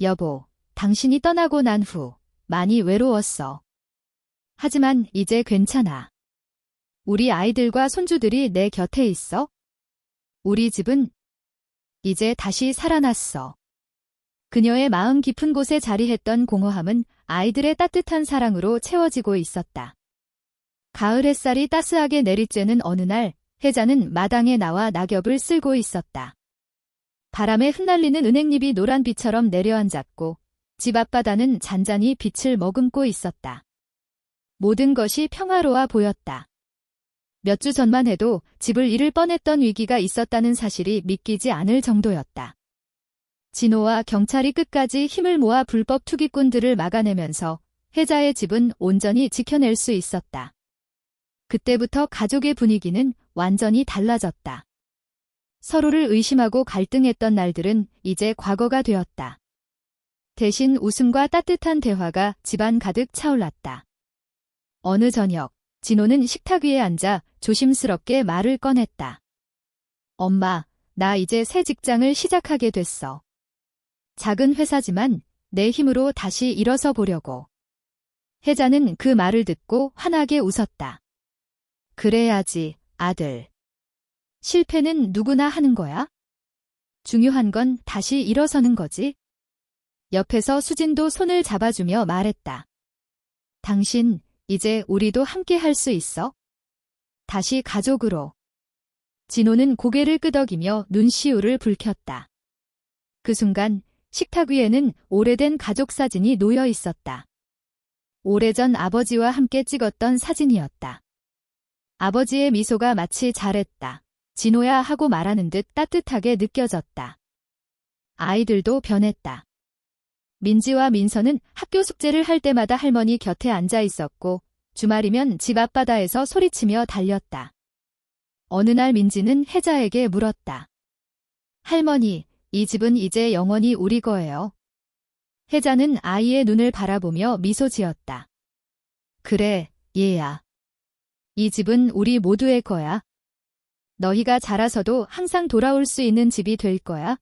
여보, 당신이 떠나고 난 후 많이 외로웠어. 하지만 이제 괜찮아. 우리 아이들과 손주들이 내 곁에 있어. 우리 집은 이제 다시 살아났어. 그녀의 마음 깊은 곳에 자리했던 공허함은 아이들의 따뜻한 사랑으로 채워지고 있었다. 가을 햇살이 따스하게 내리쬐는 어느 날, 혜자는 마당에 나와 낙엽을 쓸고 있었다. 바람에 흩날리는 은행잎이 노란비처럼 내려앉았고 집 앞바다는 잔잔히 빛을 머금고 있었다. 모든 것이 평화로워 보였다. 몇 주 전만 해도 집을 잃을 뻔했던 위기가 있었다는 사실이 믿기지 않을 정도였다. 진호와 경찰이 끝까지 힘을 모아 불법 투기꾼들을 막아내면서 혜자의 집은 온전히 지켜낼 수 있었다. 그때부터 가족의 분위기는 완전히 달라졌다. 서로를 의심하고 갈등했던 날들은 이제 과거가 되었다. 대신 웃음과 따뜻한 대화가 집안 가득 차올랐다. 어느 저녁, 진호는 식탁 위에 앉아 조심스럽게 말을 꺼냈다. 엄마, 나 이제 새 직장을 시작하게 됐어. 작은 회사지만 내 힘으로 다시 일어서 보려고. 혜자는 그 말을 듣고 환하게 웃었다. 그래야지, 아들. 실패는 누구나 하는 거야? 중요한 건 다시 일어서는 거지. 옆에서 수진도 손을 잡아주며 말했다. 당신, 이제 우리도 함께 할 수 있어? 다시 가족으로. 진호는 고개를 끄덕이며 눈시울을 붉혔다. 그 순간 식탁 위에는 오래된 가족 사진이 놓여 있었다. 오래전 아버지와 함께 찍었던 사진이었다. 아버지의 미소가 마치 잘했다. 진호야 하고 말하는 듯 따뜻하게 느껴졌다. 아이들도 변했다. 민지와 민서는 학교 숙제를 할 때마다 할머니 곁에 앉아 있었고 주말이면 집 앞바다에서 소리치며 달렸다. 어느 날 민지는 혜자에게 물었다. 할머니, 이 집은 이제 영원히 우리 거예요. 혜자는 아이의 눈을 바라보며 미소 지었다. 그래, 얘야. 이 집은 우리 모두의 거야. 너희가 자라서도 항상 돌아올 수 있는 집이 될 거야.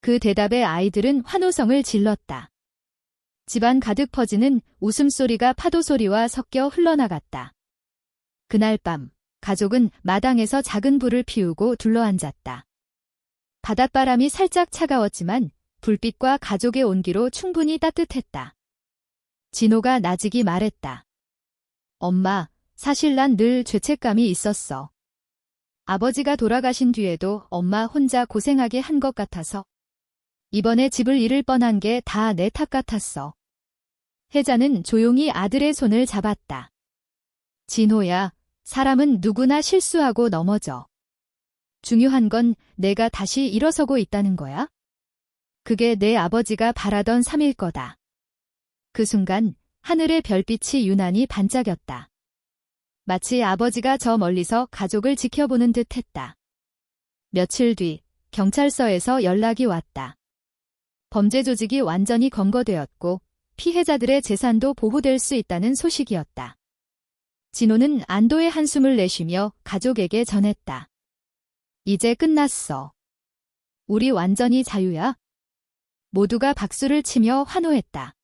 그 대답에 아이들은 환호성을 질렀다. 집안 가득 퍼지는 웃음소리가 파도소리와 섞여 흘러나갔다. 그날 밤, 가족은 마당에서 작은 불을 피우고 둘러앉았다. 바닷바람이 살짝 차가웠지만 불빛과 가족의 온기로 충분히 따뜻했다. 진호가 나직이 말했다. 엄마, 사실 난 늘 죄책감이 있었어. 아버지가 돌아가신 뒤에도 엄마 혼자 고생하게 한 것 같아서. 이번에 집을 잃을 뻔한 게 다 내 탓 같았어. 혜자는 조용히 아들의 손을 잡았다. 진호야, 사람은 누구나 실수하고 넘어져. 중요한 건 내가 다시 일어서고 있다는 거야. 그게 내 아버지가 바라던 삶일 거다. 그 순간 하늘의 별빛이 유난히 반짝였다. 마치 아버지가 저 멀리서 가족을 지켜보는 듯 했다. 며칠 뒤 경찰서에서 연락이 왔다. 범죄 조직이 완전히 검거되었고 피해자들의 재산도 보호될 수 있다는 소식이었다. 진호는 안도의 한숨을 내쉬며 가족에게 전했다. 이제 끝났어. 우리 완전히 자유야. 모두가 박수를 치며 환호했다.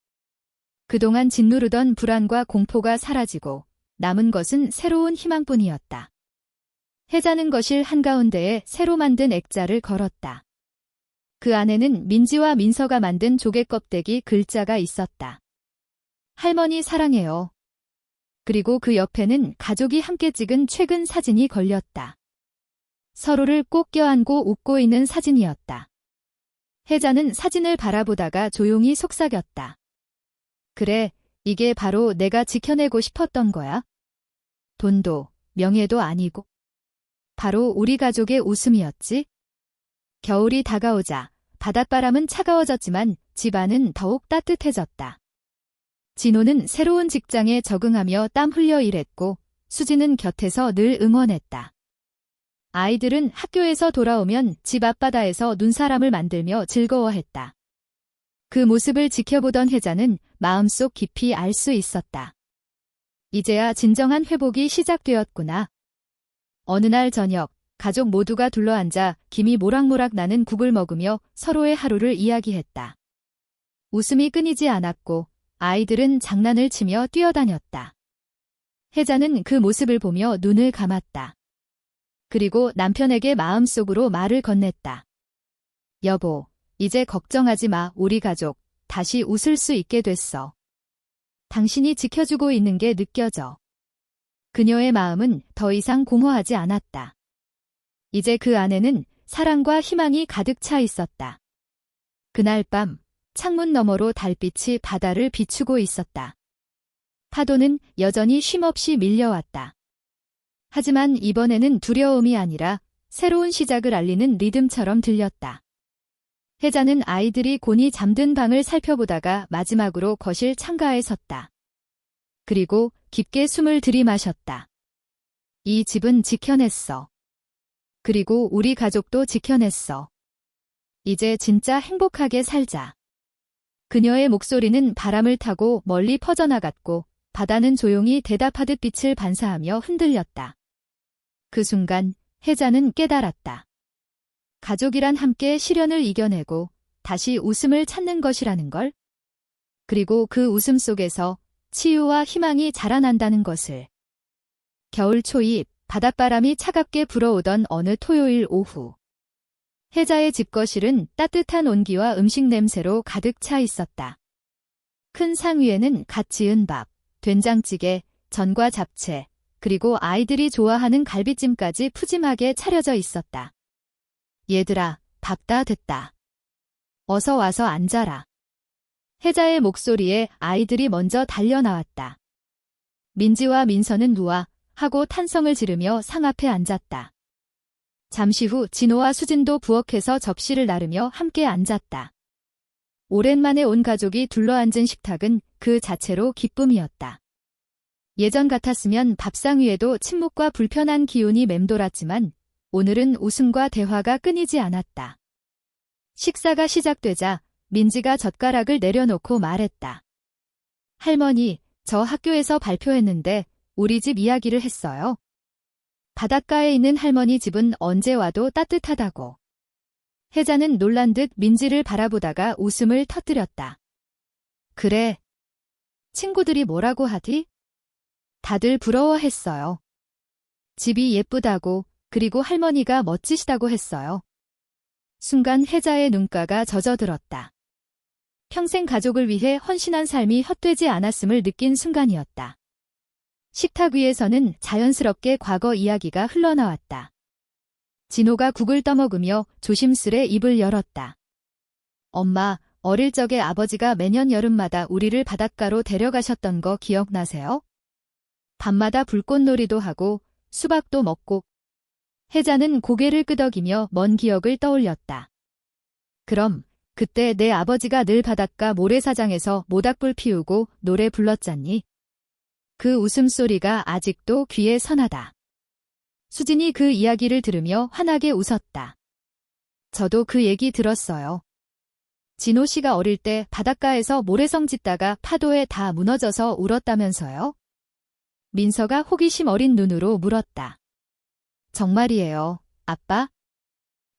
그동안 짓누르던 불안과 공포가 사라지고 남은 것은 새로운 희망뿐이었다. 혜자는 거실 한가운데에 새로 만든 액자를 걸었다. 그 안에는 민지와 민서가 만든 조개 껍데기 글자가 있었다. 할머니 사랑해요. 그리고 그 옆에는 가족이 함께 찍은 최근 사진이 걸렸다. 서로를 꼭 껴안고 웃고 있는 사진이었다. 혜자는 사진을 바라보다가 조용히 속삭였다. 그래, 이게 바로 내가 지켜내고 싶었던 거야. 돈도, 명예도 아니고. 바로 우리 가족의 웃음이었지. 겨울이 다가오자 바닷바람은 차가워졌지만 집안은 더욱 따뜻해졌다. 진호는 새로운 직장에 적응하며 땀 흘려 일했고 수지는 곁에서 늘 응원했다. 아이들은 학교에서 돌아오면 집 앞바다에서 눈사람을 만들며 즐거워했다. 그 모습을 지켜보던 혜자는 마음속 깊이 알 수 있었다. 이제야 진정한 회복이 시작되었구나. 어느 날 저녁, 가족 모두가 둘러앉아 김이 모락모락 나는 국을 먹으며 서로의 하루를 이야기했다. 웃음이 끊이지 않았고 아이들은 장난을 치며 뛰어다녔다. 혜자는 그 모습을 보며 눈을 감았다. 그리고 남편에게 마음속으로 말을 건넸다. 여보, 이제 걱정하지 마. 우리 가족 다시 웃을 수 있게 됐어. 당신이 지켜주고 있는 게 느껴져. 그녀의 마음은 더 이상 공허하지 않았다. 이제 그 안에는 사랑과 희망이 가득 차 있었다. 그날 밤 창문 너머로 달빛이 바다를 비추고 있었다. 파도는 여전히 쉼없이 밀려왔다. 하지만 이번에는 두려움이 아니라 새로운 시작을 알리는 리듬처럼 들렸다. 혜자는 아이들이 곤히 잠든 방을 살펴보다가 마지막으로 거실 창가에 섰다. 그리고 깊게 숨을 들이마셨다. 이 집은 지켜냈어. 그리고 우리 가족도 지켜냈어. 이제 진짜 행복하게 살자. 그녀의 목소리는 바람을 타고 멀리 퍼져나갔고 바다는 조용히 대답하듯 빛을 반사하며 흔들렸다. 그 순간 혜자는 깨달았다. 가족이란 함께 시련을 이겨내고 다시 웃음을 찾는 것이라는 걸. 그리고 그 웃음 속에서 치유와 희망이 자라난다는 것을. 겨울 초입, 바닷바람이 차갑게 불어오던 어느 토요일 오후. 혜자의 집거실은 따뜻한 온기와 음식 냄새로 가득 차 있었다. 큰 상 위에는 갓 지은 밥, 된장찌개, 전과 잡채, 그리고 아이들이 좋아하는 갈비찜까지 푸짐하게 차려져 있었다. 얘들아, 밥 다 됐다. 어서 와서 앉아라. 혜자의 목소리에 아이들이 먼저 달려나왔다. 민지와 민서는 누아 하고 탄성을 지르며 상 앞에 앉았다. 잠시 후 진호와 수진도 부엌에서 접시를 나르며 함께 앉았다. 오랜만에 온 가족이 둘러앉은 식탁은 그 자체로 기쁨이었다. 예전 같았으면 밥상 위에도 침묵과 불편한 기운이 맴돌았지만 오늘은 웃음과 대화가 끊이지 않았다. 식사가 시작되자 민지가 젓가락을 내려놓고 말했다. 할머니, 저 학교에서 발표했는데 우리 집 이야기를 했어요. 바닷가에 있는 할머니 집은 언제 와도 따뜻하다고. 혜자는 놀란 듯 민지를 바라보다가 웃음을 터뜨렸다. 그래. 친구들이 뭐라고 하디? 다들 부러워했어요. 집이 예쁘다고, 그리고 할머니가 멋지시다고 했어요. 순간 혜자의 눈가가 젖어들었다. 평생 가족을 위해 헌신한 삶이 헛되지 않았음을 느낀 순간이었다. 식탁 위에서는 자연스럽게 과거 이야기가 흘러나왔다. 진호가 국을 떠먹으며 조심스레 입을 열었다. 엄마, 어릴 적에 아버지가 매년 여름마다 우리를 바닷가로 데려가셨던 거 기억나세요? 밤마다 불꽃놀이도 하고 수박도 먹고. 혜자는 고개를 끄덕이며 먼 기억을 떠올렸다. 그럼 그때 내 아버지가 늘 바닷가 모래사장에서 모닥불 피우고 노래 불렀잖니? 그 웃음소리가 아직도 귀에 선하다. 수진이 그 이야기를 들으며 환하게 웃었다. 저도 그 얘기 들었어요. 진호 씨가 어릴 때 바닷가에서 모래성 짓다가 파도에 다 무너져서 울었다면서요? 민서가 호기심 어린 눈으로 물었다. 정말이에요, 아빠?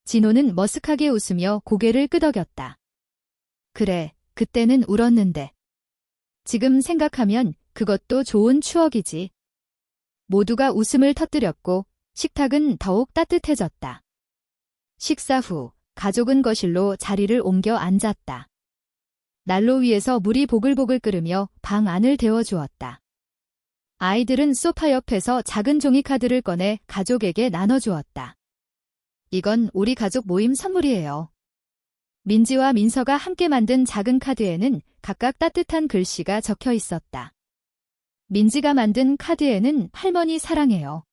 진호는 머쓱하게 웃으며 고개를 끄덕였다. 그래, 그때는 울었는데. 지금 생각하면 그것도 좋은 추억이지. 모두가 웃음을 터뜨렸고 식탁은 더욱 따뜻해졌다. 식사 후 가족은 거실로 자리를 옮겨 앉았다. 난로 위에서 물이 보글보글 끓으며 방 안을 데워주었다. 아이들은 소파 옆에서 작은 종이카드를 꺼내 가족에게 나눠주었다. 이건 우리 가족 모임 선물이에요. 민지와 민서가 함께 만든 작은 카드에는 각각 따뜻한 글씨가 적혀 있었다. 민지가 만든 카드에는 할머니 사랑해요.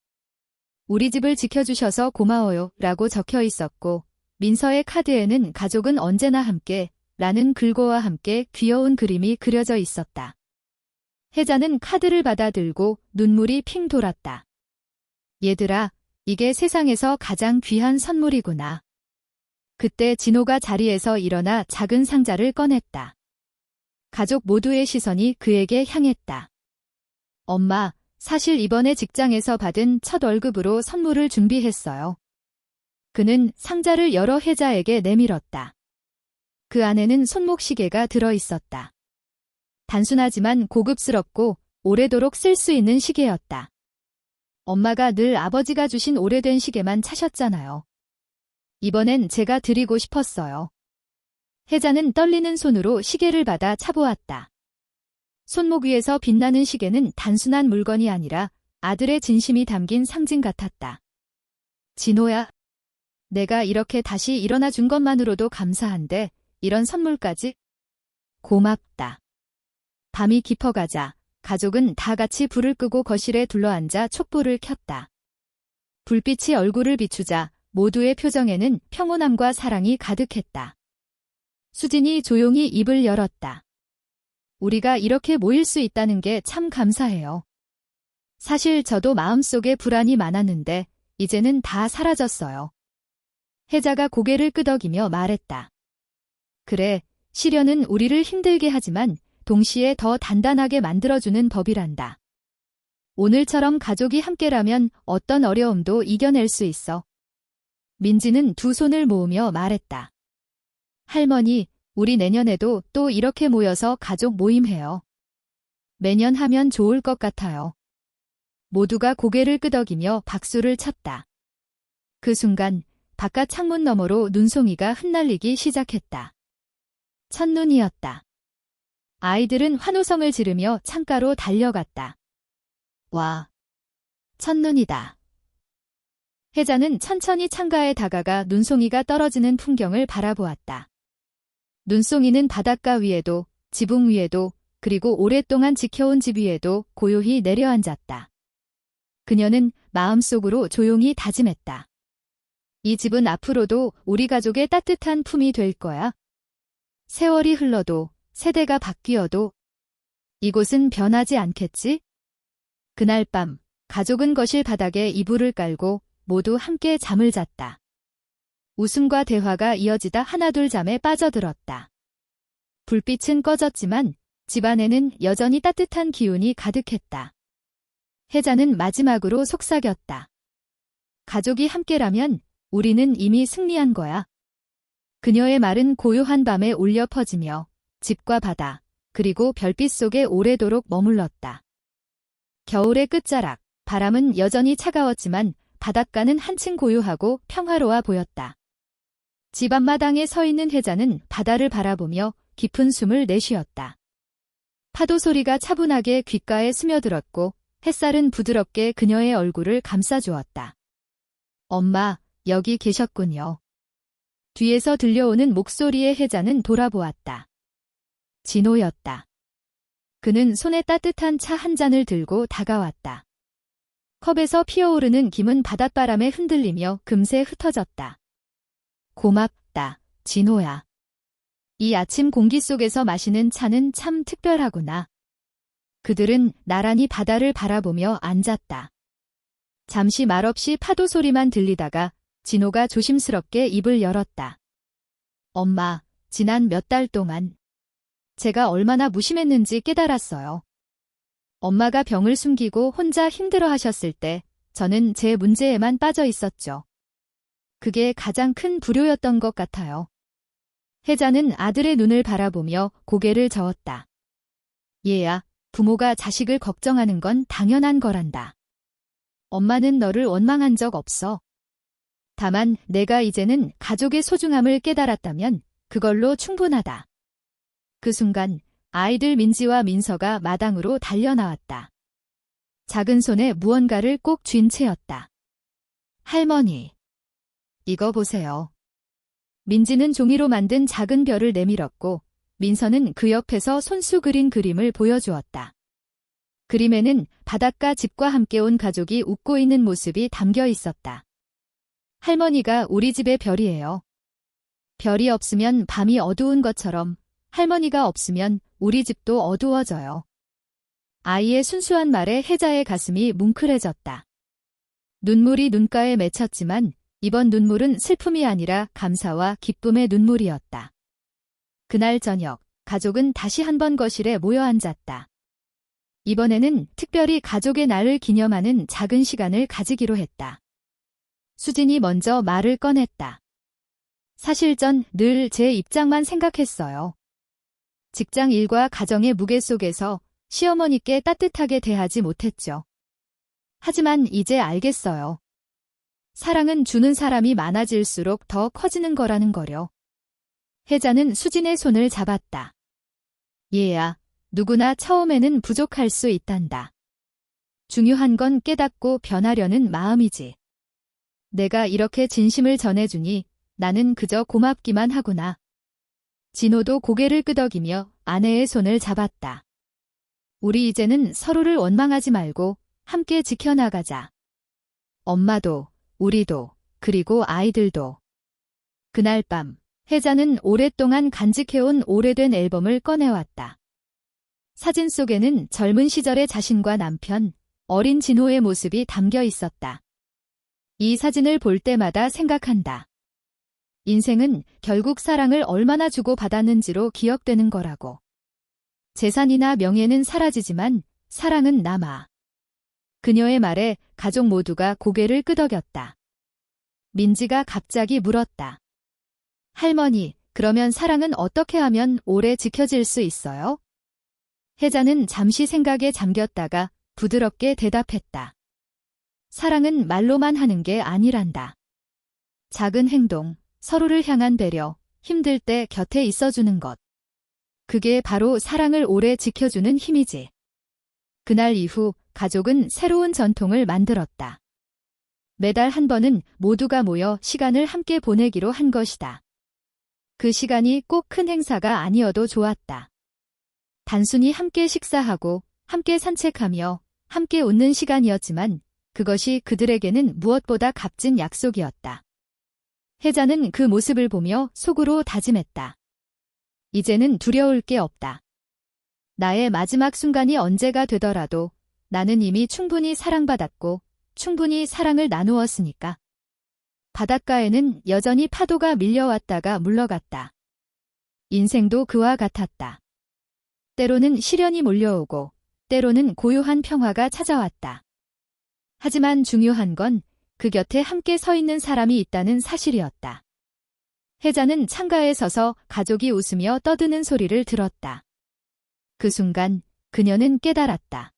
우리 집을 지켜주셔서 고마워요 라고 적혀 있었고, 민서의 카드에는 가족은 언제나 함께 라는 글고와 함께 귀여운 그림이 그려져 있었다. 혜자는 카드를 받아들고 눈물이 핑 돌았다. 얘들아, 이게 세상에서 가장 귀한 선물이구나. 그때 진호가 자리에서 일어나 작은 상자를 꺼냈다. 가족 모두의 시선이 그에게 향했다. 엄마, 사실 이번에 직장에서 받은 첫 월급으로 선물을 준비했어요. 그는 상자를 열어 혜자에게 내밀었다. 그 안에는 손목시계가 들어있었다. 단순하지만 고급스럽고 오래도록 쓸 수 있는 시계였다. 엄마가 늘 아버지가 주신 오래된 시계만 차셨잖아요. 이번엔 제가 드리고 싶었어요. 혜자는 떨리는 손으로 시계를 받아 차보았다. 손목 위에서 빛나는 시계는 단순한 물건이 아니라 아들의 진심이 담긴 상징 같았다. 진호야, 내가 이렇게 다시 일어나 준 것만으로도 감사한데 이런 선물까지? 고맙다. 밤이 깊어가자 가족은 다 같이 불을 끄고 거실에 둘러앉아 촛불을 켰다. 불빛이 얼굴을 비추자 모두의 표정에는 평온함과 사랑이 가득했다. 수진이 조용히 입을 열었다. 우리가 이렇게 모일 수 있다는 게 참 감사해요. 사실 저도 마음속에 불안이 많았는데 이제는 다 사라졌어요. 혜자가 고개를 끄덕이며 말했다. 그래, 시련은 우리를 힘들게 하지만 동시에 더 단단하게 만들어주는 법이란다. 오늘처럼 가족이 함께라면 어떤 어려움도 이겨낼 수 있어. 민지는 두 손을 모으며 말했다. 할머니, 우리 내년에도 또 이렇게 모여서 가족 모임해요. 매년 하면 좋을 것 같아요. 모두가 고개를 끄덕이며 박수를 쳤다. 그 순간 바깥 창문 너머로 눈송이가 흩날리기 시작했다. 첫눈이었다. 아이들은 환호성을 지르며 창가로 달려갔다. 와, 첫눈이다. 혜자는 천천히 창가에 다가가 눈송이가 떨어지는 풍경을 바라보았다. 눈송이는 바닷가 위에도, 지붕 위에도, 그리고 오랫동안 지켜온 집 위에도 고요히 내려앉았다. 그녀는 마음속으로 조용히 다짐했다. 이 집은 앞으로도 우리 가족의 따뜻한 품이 될 거야. 세월이 흘러도, 세대가 바뀌어도 이곳은 변하지 않겠지? 그날 밤, 가족은 거실 바닥에 이불을 깔고 모두 함께 잠을 잤다. 웃음과 대화가 이어지다 하나둘 잠에 빠져들었다. 불빛은 꺼졌지만 집안에는 여전히 따뜻한 기운이 가득했다. 혜자는 마지막으로 속삭였다. 가족이 함께라면 우리는 이미 승리한 거야. 그녀의 말은 고요한 밤에 울려 퍼지며 집과 바다, 그리고 별빛 속에 오래도록 머물렀다. 겨울의 끝자락, 바람은 여전히 차가웠지만 바닷가는 한층 고요하고 평화로워 보였다. 집 앞마당에 서 있는 혜자는 바다를 바라보며 깊은 숨을 내쉬었다. 파도 소리가 차분하게 귓가에 스며들었고 햇살은 부드럽게 그녀의 얼굴을 감싸주었다. 엄마, 여기 계셨군요. 뒤에서 들려오는 목소리의 혜자는 돌아보았다. 진호였다. 그는 손에 따뜻한 차 한 잔을 들고 다가왔다. 컵에서 피어오르는 김은 바닷바람에 흔들리며 금세 흩어졌다. 고맙다, 진호야. 이 아침 공기 속에서 마시는 차는 참 특별하구나. 그들은 나란히 바다를 바라보며 앉았다. 잠시 말없이 파도 소리만 들리다가 진호가 조심스럽게 입을 열었다. 엄마, 지난 몇 달 동안 제가 얼마나 무심했는지 깨달았어요. 엄마가 병을 숨기고 혼자 힘들어하셨을 때 저는 제 문제에만 빠져 있었죠. 그게 가장 큰 불효였던 것 같아요. 혜자는 아들의 눈을 바라보며 고개를 저었다. 얘야, 부모가 자식을 걱정하는 건 당연한 거란다. 엄마는 너를 원망한 적 없어. 다만 내가 이제는 가족의 소중함을 깨달았다면 그걸로 충분하다. 그 순간 아이들 민지와 민서가 마당으로 달려나왔다. 작은 손에 무언가를 꼭 쥔 채였다. 할머니, 이거 보세요. 민지는 종이로 만든 작은 별을 내밀었고 민서는 그 옆에서 손수 그린 그림을 보여주었다. 그림에는 바닷가 집과 함께 온 가족이 웃고 있는 모습이 담겨 있었다. 할머니가 우리 집의 별이에요. 별이 없으면 밤이 어두운 것처럼 할머니가 없으면 우리 집도 어두워져요. 아이의 순수한 말에 혜자의 가슴이 뭉클해졌다. 눈물이 눈가에 맺혔지만 이번 눈물은 슬픔이 아니라 감사와 기쁨의 눈물이었다. 그날 저녁, 가족은 다시 한번 거실에 모여 앉았다. 이번에는 특별히 가족의 날을 기념하는 작은 시간을 가지기로 했다. 수진이 먼저 말을 꺼냈다. 사실 전 늘 제 입장만 생각했어요. 직장 일과 가정의 무게 속에서 시어머니께 따뜻하게 대하지 못했죠. 하지만 이제 알겠어요. 사랑은 주는 사람이 많아질수록 더 커지는 거라는 거려. 혜자는 수진의 손을 잡았다. 얘야, 누구나 처음에는 부족할 수 있단다. 중요한 건 깨닫고 변하려는 마음이지. 내가 이렇게 진심을 전해주니 나는 그저 고맙기만 하구나. 진호도 고개를 끄덕이며 아내의 손을 잡았다. 우리 이제는 서로를 원망하지 말고 함께 지켜나가자. 엄마도, 우리도, 그리고 아이들도. 그날 밤, 혜자는 오랫동안 간직해온 오래된 앨범을 꺼내왔다. 사진 속에는 젊은 시절의 자신과 남편, 어린 진호의 모습이 담겨 있었다. 이 사진을 볼 때마다 생각한다. 인생은 결국 사랑을 얼마나 주고받았는지로 기억되는 거라고. 재산이나 명예는 사라지지만 사랑은 남아. 그녀의 말에 가족 모두가 고개를 끄덕였다. 민지가 갑자기 물었다. 할머니, 그러면 사랑은 어떻게 하면 오래 지켜질 수 있어요? 혜자는 잠시 생각에 잠겼다가 부드럽게 대답했다. 사랑은 말로만 하는 게 아니란다. 작은 행동, 서로를 향한 배려, 힘들 때 곁에 있어주는 것. 그게 바로 사랑을 오래 지켜주는 힘이지. 그날 이후 가족은 새로운 전통을 만들었다. 매달 한 번은 모두가 모여 시간을 함께 보내기로 한 것이다. 그 시간이 꼭 큰 행사가 아니어도 좋았다. 단순히 함께 식사하고 함께 산책하며 함께 웃는 시간이었지만 그것이 그들에게는 무엇보다 값진 약속이었다. 혜자는 그 모습을 보며 속으로 다짐했다. 이제는 두려울 게 없다. 나의 마지막 순간이 언제가 되더라도 나는 이미 충분히 사랑받았고 충분히 사랑을 나누었으니까. 바닷가에는 여전히 파도가 밀려왔다가 물러갔다. 인생도 그와 같았다. 때로는 시련이 몰려오고 때로는 고요한 평화가 찾아왔다. 하지만 중요한 건 그 곁에 함께 서 있는 사람이 있다는 사실이었다. 혜자는 창가에 서서 가족이 웃으며 떠드는 소리를 들었다. 그 순간 그녀는 깨달았다.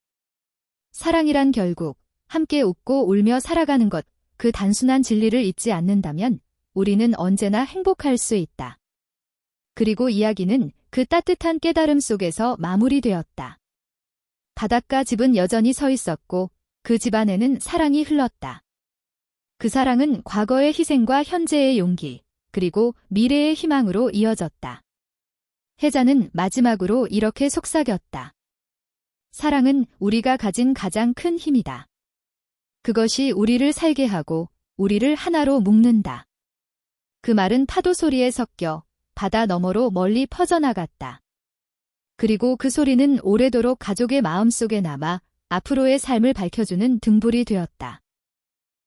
사랑이란 결국 함께 웃고 울며 살아가는 것, 그 단순한 진리를 잊지 않는다면 우리는 언제나 행복할 수 있다. 그리고 이야기는 그 따뜻한 깨달음 속에서 마무리되었다. 바닷가 집은 여전히 서 있었고 그 집 안에는 사랑이 흘렀다. 그 사랑은 과거의 희생과 현재의 용기, 그리고 미래의 희망으로 이어졌다. 혜자는 마지막으로 이렇게 속삭였다. 사랑은 우리가 가진 가장 큰 힘이다. 그것이 우리를 살게 하고 우리를 하나로 묶는다. 그 말은 파도 소리에 섞여 바다 너머로 멀리 퍼져나갔다. 그리고 그 소리는 오래도록 가족의 마음속에 남아 앞으로의 삶을 밝혀주는 등불이 되었다.